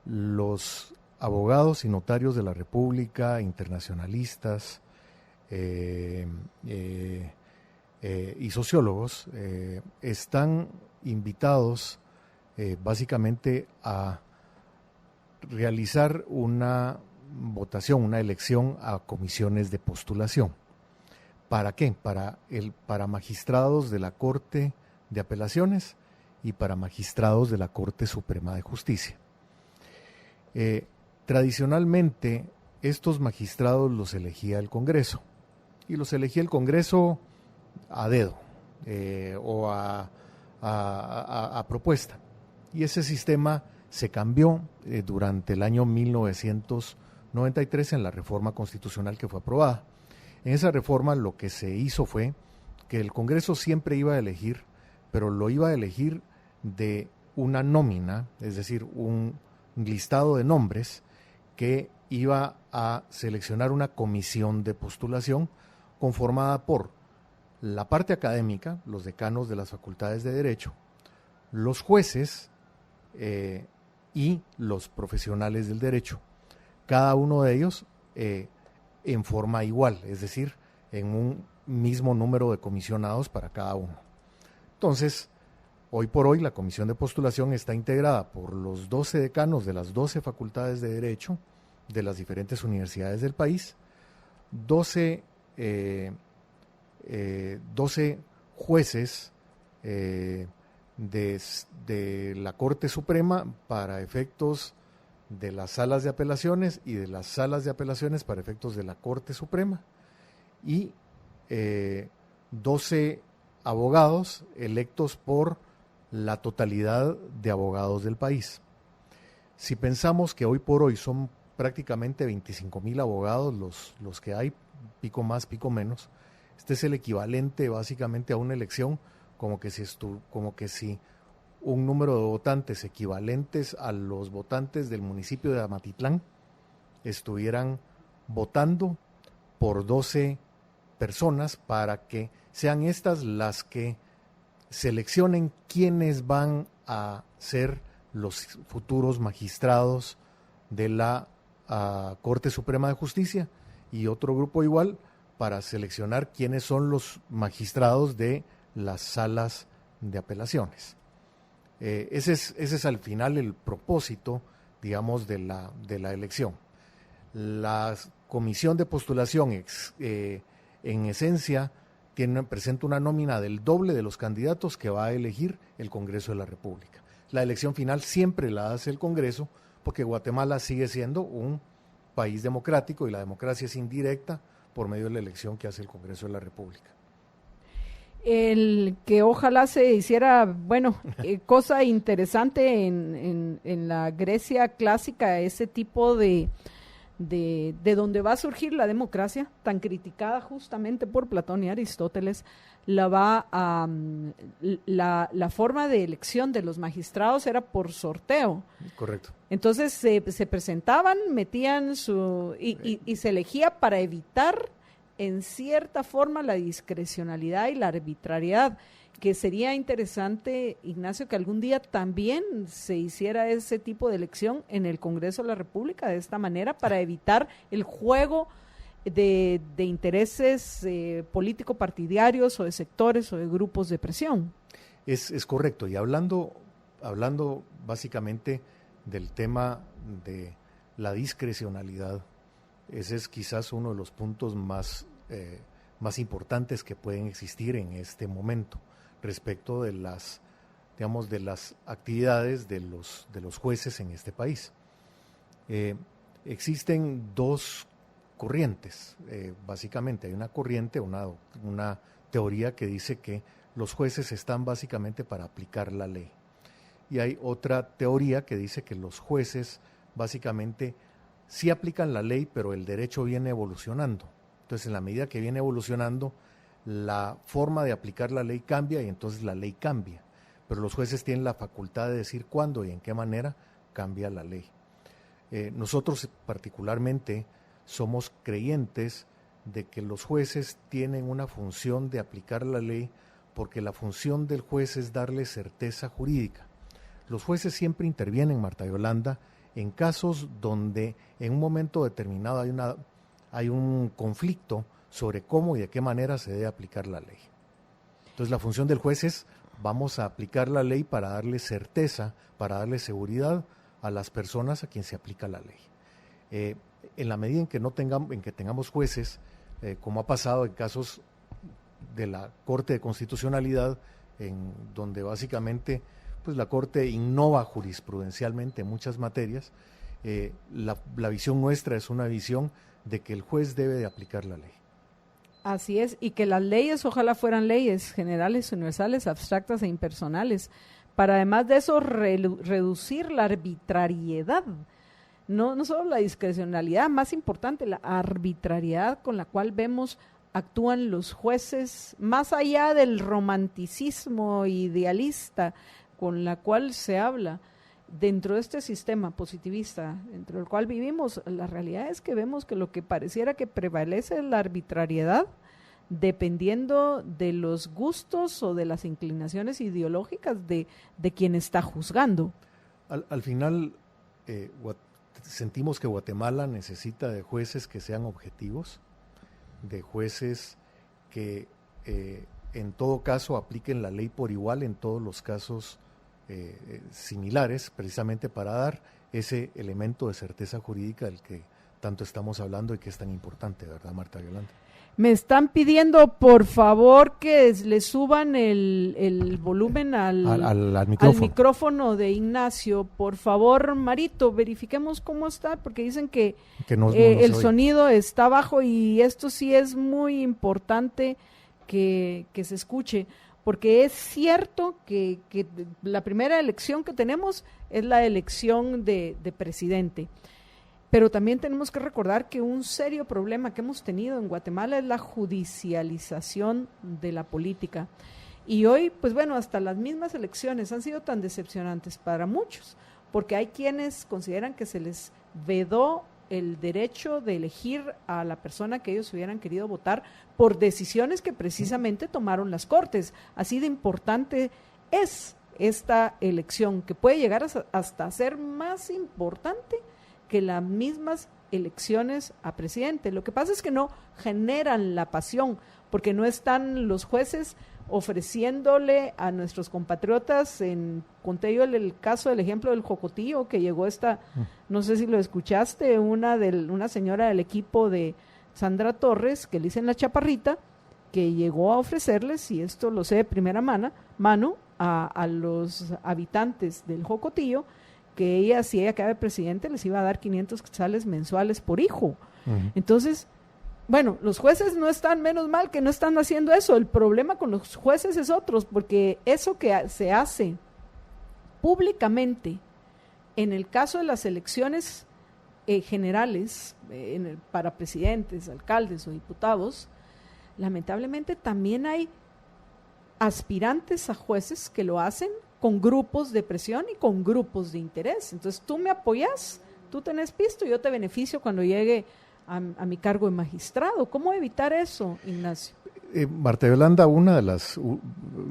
los abogados y notarios de la República, internacionalistas y sociólogos están invitados básicamente a realizar una votación, una elección a comisiones de postulación. ¿Para qué? Para magistrados de la Corte de Apelaciones y para magistrados de la Corte Suprema de Justicia. Tradicionalmente, estos magistrados los elegía el Congreso, y los elegía el Congreso a dedo o a propuesta. Y ese sistema se cambió durante el año 1993 en la reforma constitucional que fue aprobada. En esa reforma lo que se hizo fue que el Congreso siempre iba a elegir, pero lo iba a elegir de una nómina, es decir, un listado de nombres que iba a seleccionar una comisión de postulación conformada por la parte académica, los decanos de las facultades de Derecho, los jueces y los profesionales del derecho, cada uno de ellos en forma igual, es decir, en un mismo número de comisionados para cada uno. Entonces, hoy por hoy la comisión de postulación está integrada por los 12 decanos de las 12 facultades de Derecho de las diferentes universidades del país, 12 jueces de la Corte Suprema para efectos de las salas de apelaciones y de las salas de apelaciones para efectos de la Corte Suprema, y 12 abogados electos por la totalidad de abogados del país. Si pensamos que hoy por hoy son prácticamente 25,000 abogados los que hay, pico más, pico menos, este es el equivalente básicamente a una elección, como que si un número de votantes equivalentes a los votantes del municipio de Amatitlán estuvieran votando por 12 personas para que sean estas las que seleccionen quiénes van a ser los futuros magistrados de la Corte Suprema de Justicia, y otro grupo igual para seleccionar quiénes son los magistrados de las salas de apelaciones. Ese es al final el propósito, digamos, de la elección. La comisión de postulación en esencia presenta una nómina del doble de los candidatos que va a elegir el Congreso de la República. La elección final siempre la hace el Congreso, porque Guatemala sigue siendo un país democrático y la democracia es indirecta por medio de la elección que hace el Congreso de la República. El que ojalá se hiciera, bueno, cosa interesante en la Grecia clásica, ese tipo de donde va a surgir la democracia, tan criticada justamente por Platón y Aristóteles, la forma de elección de los magistrados era por sorteo. Correcto. Entonces se presentaban, metían y se elegía para evitar en cierta forma la discrecionalidad y la arbitrariedad, que sería interesante, Ignacio, que algún día también se hiciera ese tipo de elección en el Congreso de la República de esta manera, para evitar el juego de intereses político-partidarios o de sectores o de grupos de presión. Es correcto, y hablando básicamente del tema de la discrecionalidad, ese es quizás uno de los puntos más importantes que pueden existir en este momento respecto de las actividades de los jueces en este país. Existen dos corrientes, básicamente. Hay una corriente, una teoría que dice que los jueces están básicamente para aplicar la ley. Y hay otra teoría que dice que los jueces básicamente sí aplican la ley, pero el derecho viene evolucionando. Entonces, en la medida que viene evolucionando, la forma de aplicar la ley cambia y entonces la ley cambia. Pero los jueces tienen la facultad de decir cuándo y en qué manera cambia la ley. Nosotros particularmente somos creyentes de que los jueces tienen una función de aplicar la ley, porque la función del juez es darle certeza jurídica. Los jueces siempre intervienen, Marta Yolanda, en casos donde en un momento determinado hay un conflicto sobre cómo y de qué manera se debe aplicar la ley. Entonces la función del juez es: vamos a aplicar la ley para darle certeza, para darle seguridad a las personas a quien se aplica la ley. En la medida en que tengamos jueces, como ha pasado en casos de la Corte de Constitucionalidad, en donde básicamente pues la Corte innova jurisprudencialmente en muchas materias, la visión nuestra es una visión de que el juez debe de aplicar la ley. Así es, y que las leyes ojalá fueran leyes generales, universales, abstractas e impersonales, para además de eso reducir la arbitrariedad. No solo la discrecionalidad, más importante, la arbitrariedad con la cual actúan los jueces, más allá del romanticismo idealista con la cual se habla dentro de este sistema positivista dentro del cual vivimos. La realidad es que vemos que lo que pareciera que prevalece es la arbitrariedad, dependiendo de los gustos o de las inclinaciones ideológicas de quien está juzgando. Al final, sentimos que Guatemala necesita de jueces que sean objetivos, de jueces que en todo caso apliquen la ley por igual en todos los casos similares, precisamente para dar ese elemento de certeza jurídica del que tanto estamos hablando y que es tan importante, ¿verdad, Marta Yolanda? Me están pidiendo, por favor, que le suban el volumen al micrófono de Ignacio. Por favor, Marito, verifiquemos cómo está, porque dicen que no el sonido está bajo y esto sí es muy importante que se escuche, porque es cierto que la primera elección que tenemos es la elección de presidente. Pero también tenemos que recordar que un serio problema que hemos tenido en Guatemala es la judicialización de la política. Y hoy, pues bueno, hasta las mismas elecciones han sido tan decepcionantes para muchos, porque hay quienes consideran que se les vedó el derecho de elegir a la persona que ellos hubieran querido votar por decisiones que precisamente tomaron las Cortes. Así de importante es esta elección, que puede llegar hasta ser más importante que las mismas elecciones a presidente. Lo que pasa es que no generan la pasión, porque no están los jueces ofreciéndole a nuestros compatriotas, conté yo el caso del ejemplo del Jocotillo, que llegó no sé si lo escuchaste, una señora del equipo de Sandra Torres, que le dicen la Chaparrita, que llegó a ofrecerles, y esto lo sé de primera mano, a los habitantes del Jocotillo, que ella, si ella quedaba de presidente, les iba a dar 500 quetzales mensuales por hijo. Uh-huh. Entonces, bueno, los jueces no están, menos mal que no están haciendo eso. El problema con los jueces es otro, porque eso que se hace públicamente en el caso de las elecciones generales, para presidentes, alcaldes o diputados, lamentablemente también hay aspirantes a jueces que lo hacen con grupos de presión y con grupos de interés. Entonces tú me apoyas, tú tenés pisto, yo te beneficio cuando llegue a mi cargo de magistrado. ¿Cómo evitar eso, Ignacio? Marta Yolanda,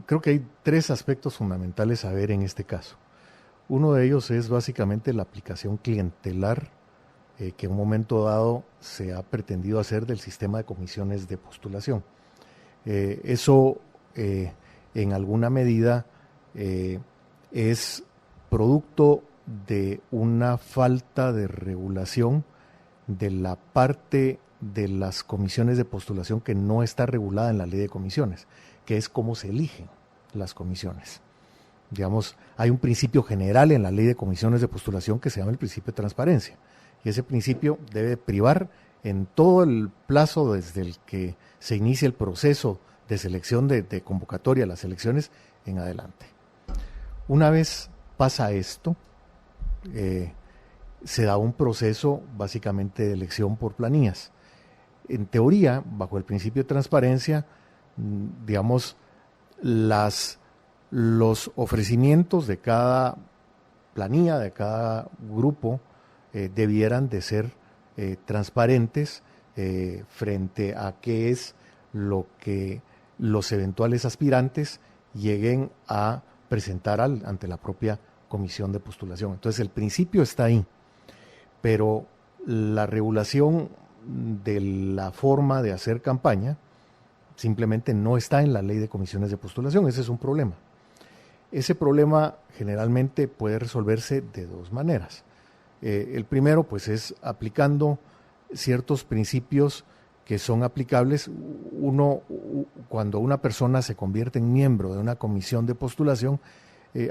creo que hay 3 aspectos fundamentales a ver en este caso. Uno de ellos es básicamente la aplicación clientelar que en un momento dado se ha pretendido hacer del sistema de comisiones de postulación. Eso en alguna medida es producto de una falta de regulación de la parte de las comisiones de postulación que no está regulada en la ley de comisiones, que es cómo se eligen las comisiones. Digamos, hay un principio general en la ley de comisiones de postulación que se llama el principio de transparencia, y ese principio debe privar en todo el plazo desde el que se inicia el proceso de selección de convocatoria a las elecciones en adelante. Una vez pasa esto, se da un proceso básicamente de elección por planillas. En teoría, bajo el principio de transparencia, digamos, los ofrecimientos de cada planilla, de cada grupo, debieran de ser transparentes frente a qué es lo que los eventuales aspirantes lleguen a presentar ante la propia comisión de postulación. Entonces el principio está ahí, pero la regulación de la forma de hacer campaña simplemente no está en la ley de comisiones de postulación. Ese es un problema. Ese problema generalmente puede resolverse de 2 maneras. El primero, pues, es aplicando ciertos principios que son aplicables. Cuando una persona se convierte en miembro de una comisión de postulación,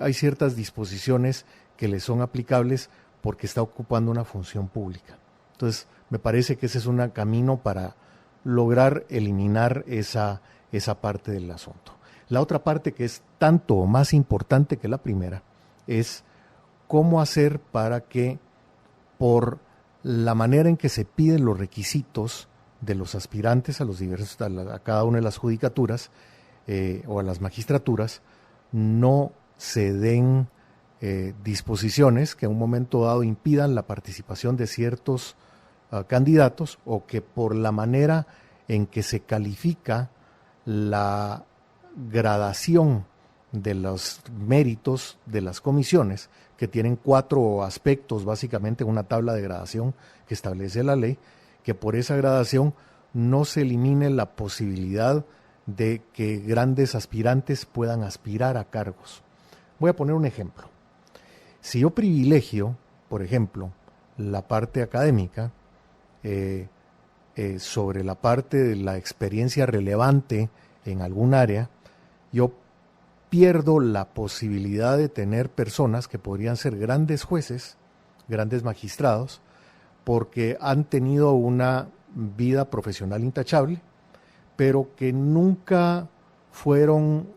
hay ciertas disposiciones que le son aplicables porque está ocupando una función pública. Entonces, me parece que ese es un camino para lograr eliminar esa parte del asunto. La otra parte, que es tanto o más importante que la primera, es cómo hacer para que, por la manera en que se piden los requisitos de los aspirantes a cada una de las judicaturas o a las magistraturas, no se den disposiciones que en un momento dado impidan la participación de ciertos candidatos, o que por la manera en que se califica la gradación de los méritos de las comisiones, que tienen 4 aspectos básicamente, una tabla de gradación que establece la ley, que por esa gradación no se elimine la posibilidad de que grandes aspirantes puedan aspirar a cargos. Voy a poner un ejemplo. Si yo privilegio, por ejemplo, la parte académica sobre la parte de la experiencia relevante en algún área, yo pierdo la posibilidad de tener personas que podrían ser grandes jueces, grandes magistrados, porque han tenido una vida profesional intachable, pero que nunca fueron,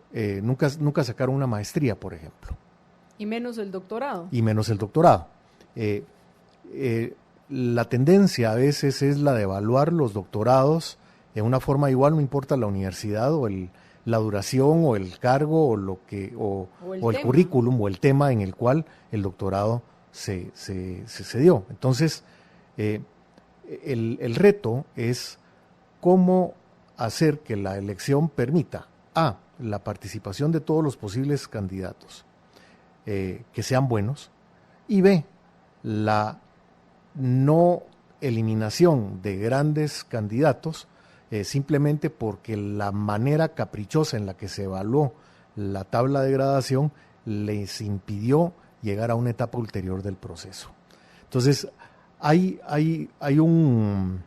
nunca sacaron una maestría, por ejemplo. Y menos el doctorado. Y menos el doctorado. La tendencia a veces es la de evaluar los doctorados en una forma igual, no importa la universidad o la duración o el cargo o el currículum o el tema en el cual el doctorado se dio. Entonces, el reto es cómo hacer que la elección permita la participación de todos los posibles candidatos, que sean buenos, y la no eliminación de grandes candidatos simplemente porque la manera caprichosa en la que se evaluó la tabla de gradación les impidió llegar a una etapa ulterior del proceso. Entonces, hay un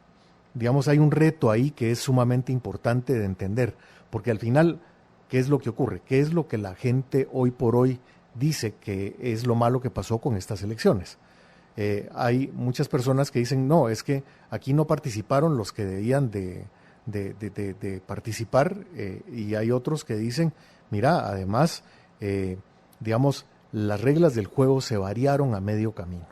reto ahí que es sumamente importante de entender, porque al final, ¿qué es lo que ocurre? ¿Qué es lo que la gente hoy por hoy dice que es lo malo que pasó con estas elecciones? Hay muchas personas que dicen, no, es que aquí no participaron los que debían de participar, y hay otros que dicen, mira, además, las reglas del juego se variaron a medio camino,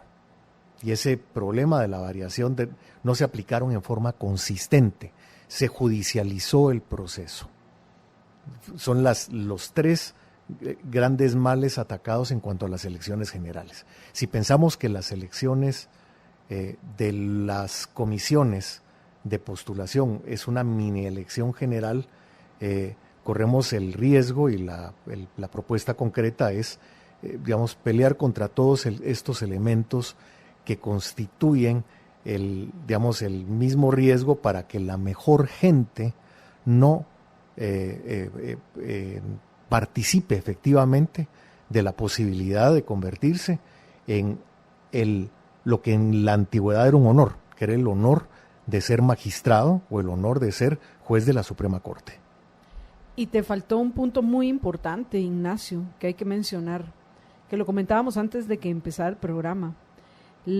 y ese problema de la variación no se aplicaron en forma consistente, se judicializó el proceso. Son los 3 grandes males atacados en cuanto a las elecciones generales. Si pensamos que las elecciones de las comisiones de postulación es una mini elección general, corremos el riesgo, y la propuesta concreta es, pelear contra todos estos elementos que constituyen el mismo riesgo para que la mejor gente no participe efectivamente de la posibilidad de convertirse en lo que en la antigüedad era un honor, que era el honor de ser magistrado o el honor de ser juez de la Suprema Corte. Y te faltó un punto muy importante, Ignacio, que hay que mencionar, que lo comentábamos antes de que empezara el programa. Voy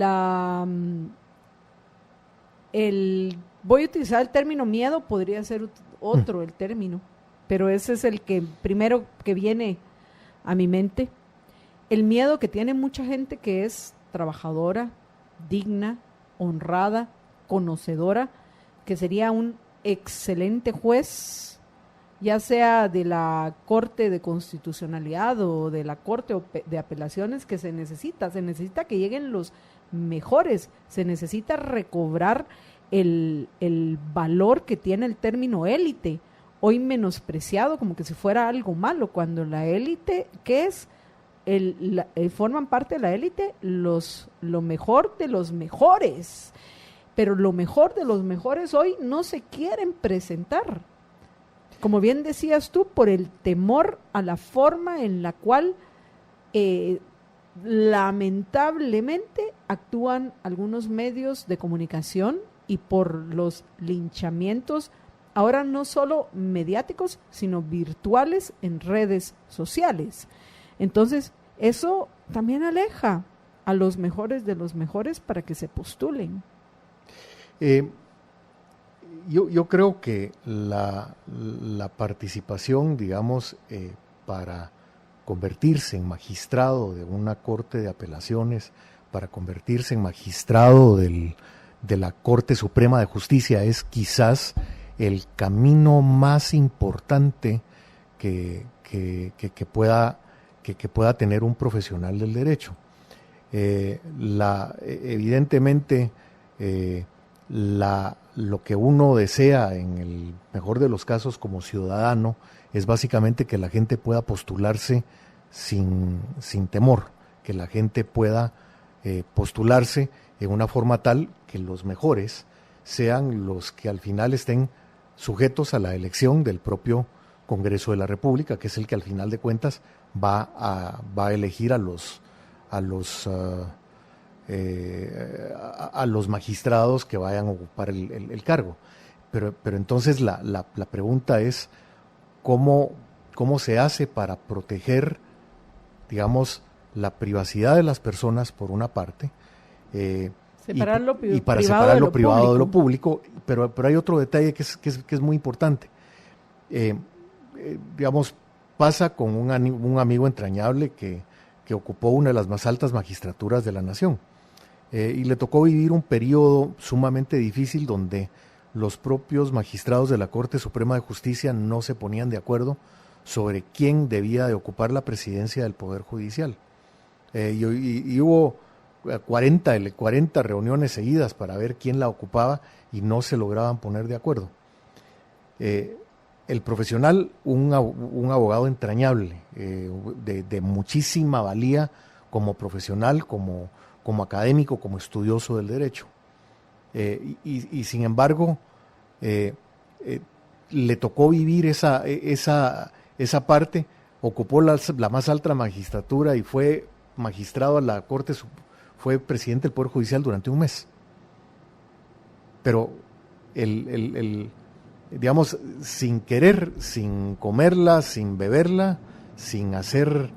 a utilizar el término miedo, podría ser otro el término, pero ese es el que primero que viene a mi mente. El miedo que tiene mucha gente que es trabajadora, digna, honrada, conocedora, que sería un excelente juez, ya sea de la Corte de Constitucionalidad o de la Corte de Apelaciones, que se necesita que lleguen los mejores, se necesita recobrar el valor que tiene el término élite, hoy menospreciado como que si fuera algo malo, cuando la élite, ¿qué es? Forman parte de la élite lo mejor de los mejores, pero lo mejor de los mejores hoy no se quieren presentar, como bien decías tú, por el temor a la forma en la cual lamentablemente actúan algunos medios de comunicación, y por los linchamientos, ahora no solo mediáticos, sino virtuales en redes sociales. Entonces, eso también aleja a los mejores de los mejores para que se postulen. Yo creo que la participación, digamos, para convertirse en magistrado de una corte de apelaciones, para convertirse en magistrado de la Corte Suprema de Justicia, es quizás el camino más importante que pueda tener un profesional del derecho. Evidentemente, lo que uno desea en el mejor de los casos como ciudadano es básicamente que la gente pueda postularse sin temor, que la gente pueda postularse en una forma tal que los mejores sean los que al final estén sujetos a la elección del propio Congreso de la República, que es el que al final de cuentas va a elegir a los magistrados que vayan a ocupar el cargo. Pero entonces la pregunta es ¿cómo se hace para proteger, digamos, la privacidad de las personas por una parte, y para separar lo privado de lo público? Pero hay otro detalle que es muy importante. Digamos, pasa con un amigo entrañable que ocupó una de las más altas magistraturas de la nación, y le tocó vivir un periodo sumamente difícil donde los propios magistrados de la Corte Suprema de Justicia no se ponían de acuerdo sobre quién debía de ocupar la presidencia del Poder Judicial. Y hubo 40 reuniones seguidas para ver quién la ocupaba y no se lograban poner de acuerdo. El profesional, un abogado entrañable, de muchísima valía como profesional, como académico, como estudioso del derecho. Y sin embargo, le tocó vivir esa parte, ocupó la más alta magistratura y fue magistrado a la Corte, fue presidente del Poder Judicial durante un mes. Pero digamos, sin querer, sin comerla, sin beberla, sin hacer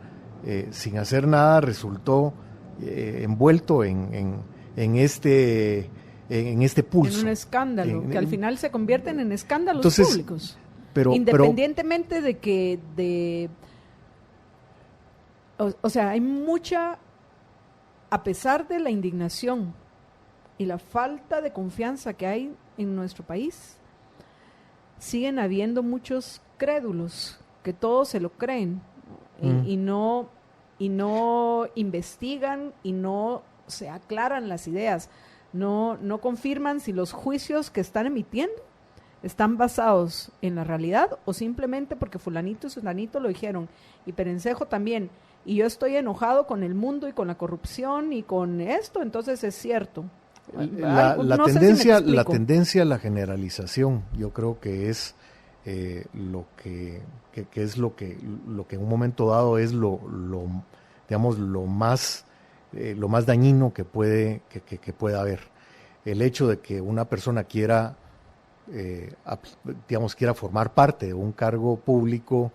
nada, resultó envuelto en este pulso. En un escándalo, que al final se convierten en escándalos públicos. Pero independientemente de que o sea, hay mucha, a pesar de la indignación y la falta de confianza que hay en nuestro país, siguen habiendo muchos crédulos que todos se lo creen y no investigan y no se aclaran las ideas, no confirman si los juicios que están emitiendo están basados en la realidad o simplemente porque fulanito y sulanito lo dijeron, y Perencejo también, y yo estoy enojado con el mundo y con la corrupción y con esto, entonces es cierto. La tendencia a la generalización, yo creo que es lo que en un momento dado es lo más dañino que pueda haber. El hecho de que una persona quiera formar parte de un cargo público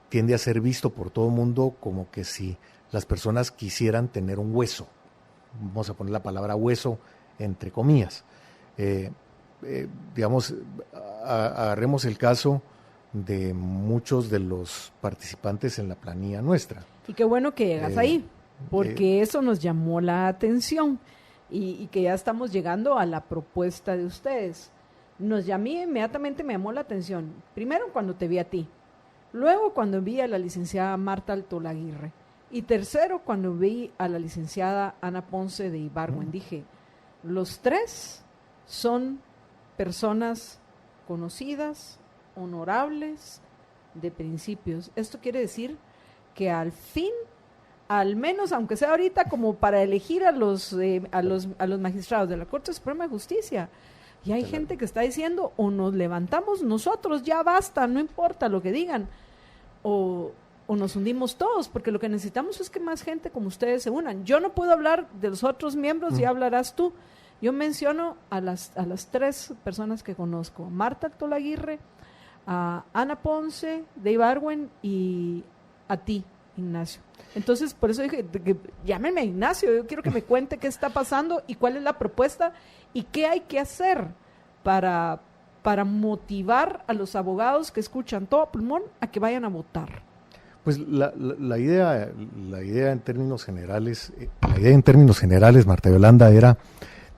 tiende a ser visto por todo el mundo como que si las personas quisieran tener un hueso. Vamos a poner la palabra hueso entre comillas. Agarremos el caso de muchos de los participantes en la planilla nuestra. Y qué bueno que llegas ahí, porque eso nos llamó la atención y que ya estamos llegando a la propuesta de ustedes. Inmediatamente me llamó la atención, primero cuando te vi a ti, luego cuando vi a la licenciada Marta Altolaguirre y tercero cuando vi a la licenciada Ana Ponce de Ibargüen. Dije, los tres son personas conocidas, honorables, de principios. Esto quiere decir que al fin, al menos aunque sea ahorita como para elegir a los magistrados de la Corte Suprema de Justicia, y hay gente que está diciendo o nos levantamos nosotros, ya basta, no importa lo que digan, o nos hundimos todos, porque lo que necesitamos es que más gente como ustedes se unan. Yo no puedo hablar de los otros miembros, ya hablarás tú. Yo menciono a las tres personas que conozco: Marta Altolaguirre, a Ana Ponce de Ibargüen y a ti, Ignacio. Entonces, por eso dije, llámenme a Ignacio, yo quiero que me cuente qué está pasando y cuál es la propuesta y qué hay que hacer para para motivar a los abogados que escuchan todo pulmón a que vayan a votar? Pues la idea en términos generales, Marta Yolanda, era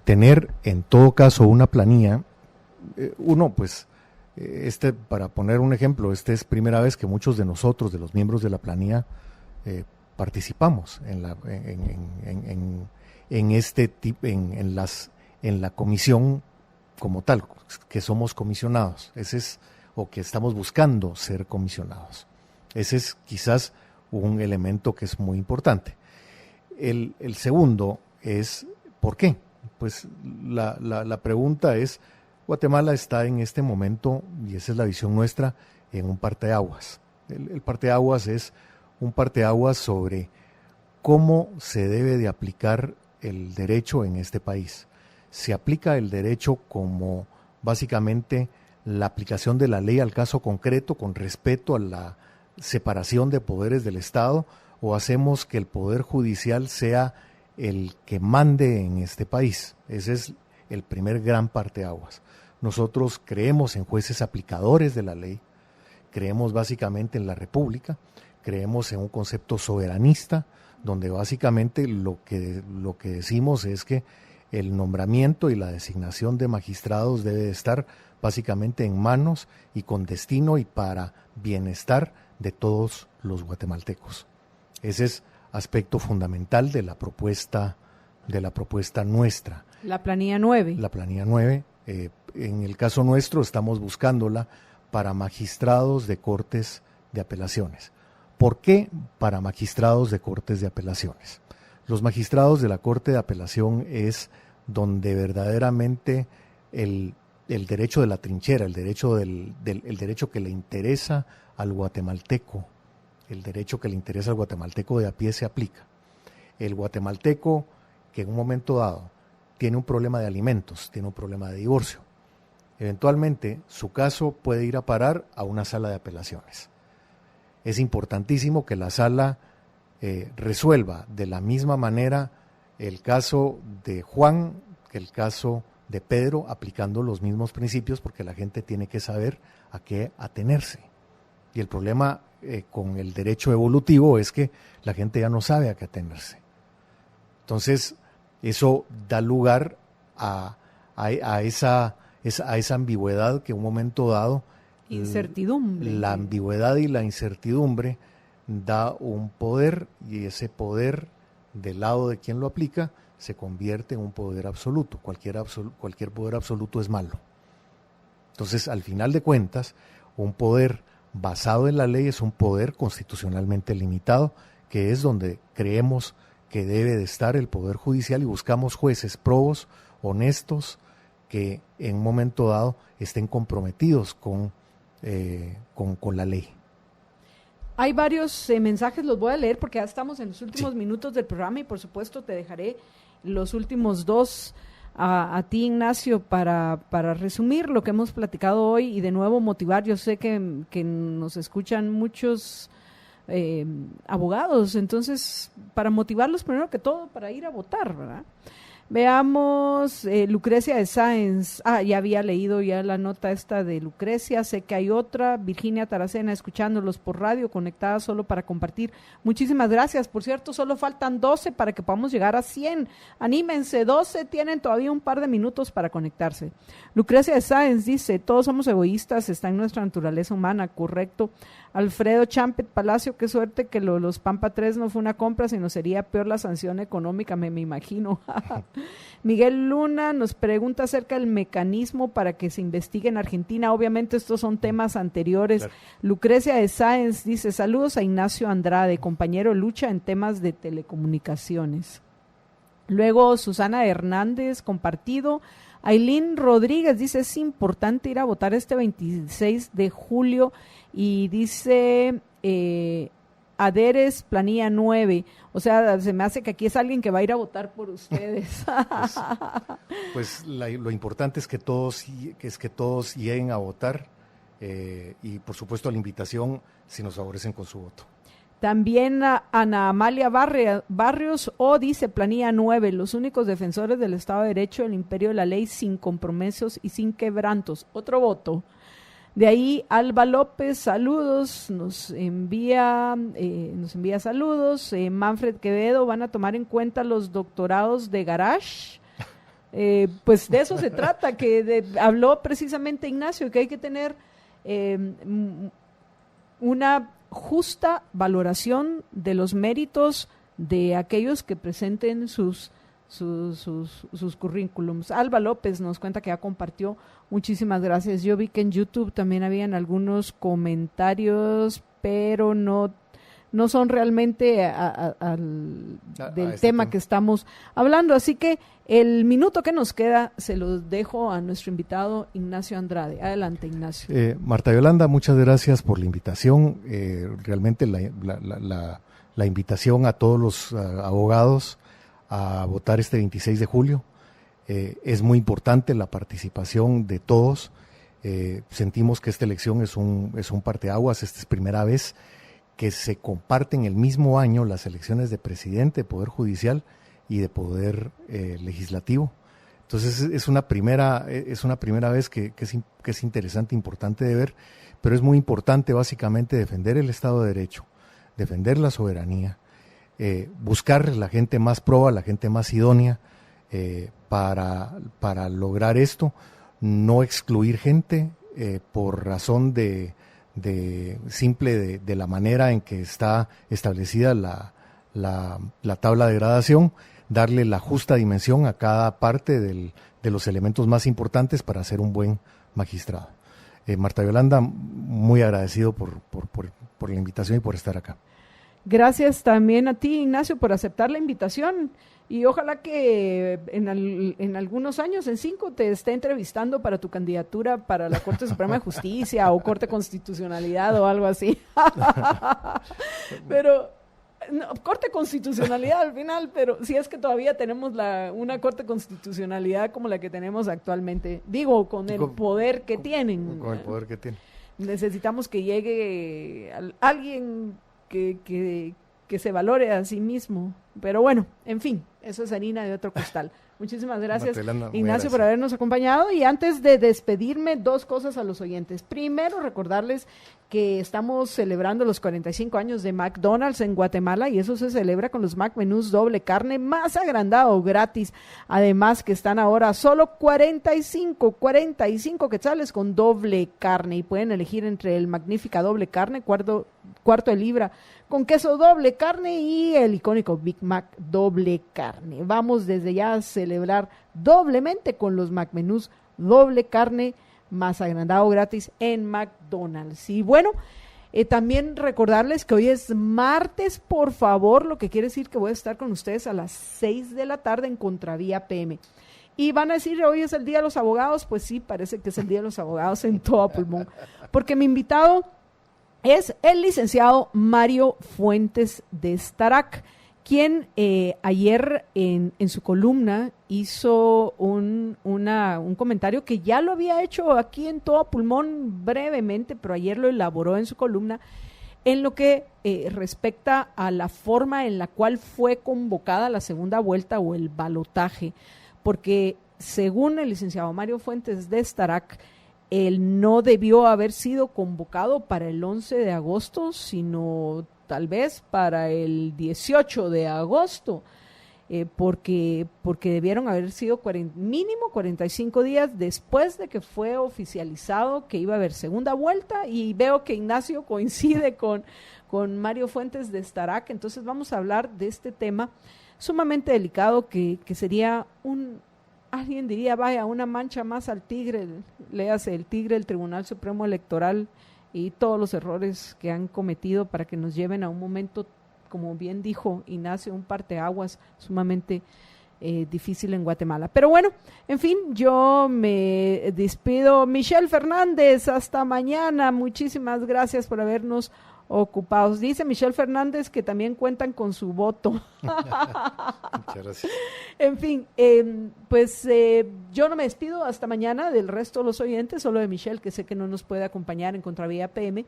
tener en todo caso una planilla. Para poner un ejemplo, es primera vez que muchos de nosotros, de los miembros de la planilla, participamos en la comisión como tal, que somos comisionados. O que estamos buscando ser comisionados. Ese es quizás un elemento que es muy importante. El segundo es, ¿por qué? Pues la pregunta es, Guatemala está en este momento, y esa es la visión nuestra, en un parteaguas. El parteaguas es un parteaguas sobre cómo se debe de aplicar el derecho en este país. Se aplica el derecho como básicamente la aplicación de la ley al caso concreto con respeto a la separación de poderes del Estado, o hacemos que el Poder Judicial sea el que mande en este país. Ese es el primer gran parteaguas. Nosotros creemos en jueces aplicadores de la ley, creemos básicamente en la República, creemos en un concepto soberanista, donde básicamente lo que decimos es que el nombramiento y la designación de magistrados debe de estar básicamente en manos y con destino y para bienestar de todos los guatemaltecos. Ese es aspecto fundamental de la propuesta nuestra. La planilla 9. La planilla 9, en el caso nuestro estamos buscándola para magistrados de cortes de apelaciones. ¿Por qué para magistrados de cortes de apelaciones? Los magistrados de la Corte de Apelación es donde verdaderamente el derecho de la trinchera, el derecho que le interesa al guatemalteco, de a pie se aplica. El guatemalteco que en un momento dado tiene un problema de alimentos, tiene un problema de divorcio, eventualmente su caso puede ir a parar a una sala de apelaciones. Es importantísimo que la sala resuelva de la misma manera el caso de Juan que el caso de Pedro, aplicando los mismos principios, porque la gente tiene que saber a qué atenerse. Y el problema con el derecho evolutivo es que la gente ya no sabe a qué atenerse. Entonces, eso da lugar a esa ambigüedad que en un momento dado, incertidumbre. La ambigüedad y la incertidumbre da un poder, y ese poder del lado de quien lo aplica se convierte en un poder absoluto. Cualquier poder absoluto es malo. Entonces, al final de cuentas, un poder basado en la ley es un poder constitucionalmente limitado, que es donde creemos que debe de estar el Poder Judicial, y buscamos jueces probos, honestos, que en un momento dado estén comprometidos con la ley. Hay varios mensajes, los voy a leer porque ya estamos en los últimos minutos del programa, y por supuesto te dejaré los últimos dos a ti, Ignacio, para resumir lo que hemos platicado hoy y de nuevo motivar. Yo sé que nos escuchan muchos abogados, entonces para motivarlos primero que todo para ir a votar, ¿verdad? Veamos, Lucrecia de Sáenz, ya había leído ya la nota esta de Lucrecia, sé que hay otra, Virginia Taracena, escuchándolos por radio, conectada solo para compartir, muchísimas gracias. Por cierto, solo faltan 12 para que podamos llegar a 100, anímense, 12, tienen todavía un par de minutos para conectarse. Lucrecia de Sáenz dice, todos somos egoístas, está en nuestra naturaleza humana, correcto. Alfredo Champet Palacio, qué suerte que los Pampa 3 no fue una compra, sino sería peor la sanción económica, me imagino. Miguel Luna nos pregunta acerca del mecanismo para que se investigue en Argentina. Obviamente estos son temas anteriores. Claro. Lucrecia de Sáenz dice, saludos a Ignacio Andrade, compañero de lucha en temas de telecomunicaciones. Luego Susana Hernández, compartido. Ailín Rodríguez dice, es importante ir a votar este 26 de julio, y dice Aderes, planilla 9, o sea, se me hace que aquí es alguien que va a ir a votar por ustedes. Lo importante es que todos lleguen a votar, y por supuesto la invitación, si nos favorecen con su voto. También Ana Amalia Barrios dice, planilla 9, los únicos defensores del Estado de Derecho, el imperio de la ley, sin compromisos y sin quebrantos. Otro voto. De ahí Alba López, saludos, nos envía saludos. Manfred Quevedo, van a tomar en cuenta los doctorados de Garage. Pues de eso se trata, habló precisamente Ignacio, que hay que tener una justa valoración de los méritos de aquellos que presenten sus currículums. Alba López nos cuenta que ya compartió. Muchísimas gracias. Yo vi que en YouTube también habían algunos comentarios, pero no son realmente del tema que estamos hablando. Así que el minuto que nos queda se lo dejo a nuestro invitado Ignacio Andrade. Adelante, Ignacio. Marta Yolanda, muchas gracias por la invitación. Realmente la invitación a todos los abogados a votar este 26 de julio. Es muy importante la participación de todos. Sentimos que esta elección es un parteaguas. Esta es primera vez que se comparten el mismo año las elecciones de presidente, de Poder Judicial y de Poder Legislativo. Entonces es una primera vez que es interesante, importante de ver, pero es muy importante básicamente defender el Estado de Derecho, defender la soberanía, buscar la gente más proba, la gente más idónea para lograr esto, no excluir gente por razón de la manera en que está establecida la tabla de gradación, darle la justa dimensión a cada parte de los elementos más importantes para ser un buen magistrado. Marta Yolanda, muy agradecido por la invitación y por estar acá. Gracias también a ti, Ignacio, por aceptar la invitación. Y ojalá que en algunos años, en 5, te esté entrevistando para tu candidatura para la Corte Suprema de Justicia o Corte de Constitucionalidad o algo así. Pero, no, Corte de Constitucionalidad al final, pero si es que todavía tenemos una Corte de Constitucionalidad como la que tenemos actualmente. Digo, con el poder que tienen. Con el poder que tienen. Necesitamos que llegue alguien que se valore a sí mismo. Pero bueno, en fin, eso es harina de otro costal. Muchísimas gracias, Ignacio, por habernos acompañado. Y antes de despedirme, 2 cosas a los oyentes. Primero, recordarles que estamos celebrando los 45 años de McDonald's en Guatemala, y eso se celebra con los McMenús doble carne más agrandado gratis. Además que están ahora solo 45 quetzales con doble carne, y pueden elegir entre el Magnífica doble carne, cuarto de libra con queso doble carne y el icónico Big Mac doble carne. Vamos desde ya a celebrar doblemente con los McMenús doble carne más agrandado gratis en McDonald's. Y bueno, también recordarles que hoy es martes, por favor, lo que quiere decir que voy a estar con ustedes a las 6 de la tarde en Contravía PM. Y van a decir, hoy es el Día de los Abogados. Pues sí, parece que es el Día de los Abogados en todo pulmón, porque mi invitado es el licenciado Mario Fuentes de Starac, quien ayer en su columna hizo un comentario que ya lo había hecho aquí en Todo Pulmón brevemente, pero ayer lo elaboró en su columna, en lo que respecta a la forma en la cual fue convocada la segunda vuelta o el balotaje, porque según el licenciado Mario Fuentes de Starac, él no debió haber sido convocado para el 11 de agosto, sino tal vez para el 18 de agosto, porque debieron haber sido mínimo 45 días después de que fue oficializado que iba a haber segunda vuelta, y veo que Ignacio coincide con Mario Fuentes de Starac. Entonces vamos a hablar de este tema sumamente delicado que sería alguien diría, vaya, una mancha más al tigre, léase el tigre, el Tribunal Supremo Electoral y todos los errores que han cometido para que nos lleven a un momento, como bien dijo Ignacio, un parteaguas sumamente difícil en Guatemala. Pero bueno, en fin, yo me despido. Michelle Fernández, hasta mañana. Muchísimas gracias por habernos ocupados. Dice Michelle Fernández que también cuentan con su voto. Muchas gracias. En fin, pues yo no me despido hasta mañana del resto de los oyentes, solo de Michelle, que sé que no nos puede acompañar en Contravía PM.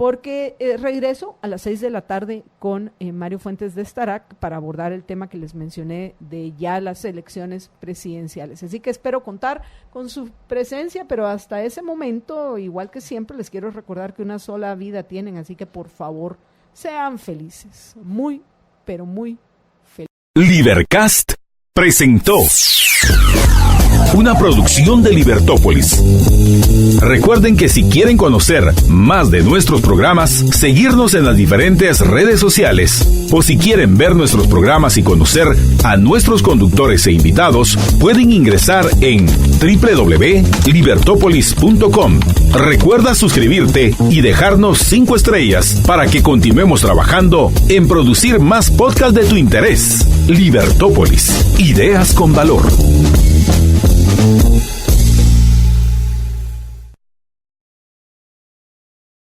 porque regreso a las 6 de la tarde con Mario Fuentes de Starac para abordar el tema que les mencioné de ya las elecciones presidenciales. Así que espero contar con su presencia, pero hasta ese momento, igual que siempre, les quiero recordar que una sola vida tienen, así que por favor, sean felices. Muy, pero muy felices. Libercast presentó una producción de Libertópolis. Recuerden que si quieren conocer más de nuestros programas, seguirnos en las diferentes redes sociales, o si quieren ver nuestros programas y conocer a nuestros conductores e invitados, pueden ingresar en www.libertopolis.com. Recuerda suscribirte y dejarnos 5 estrellas para que continuemos trabajando en producir más podcasts de tu interés. Libertópolis, ideas con valor.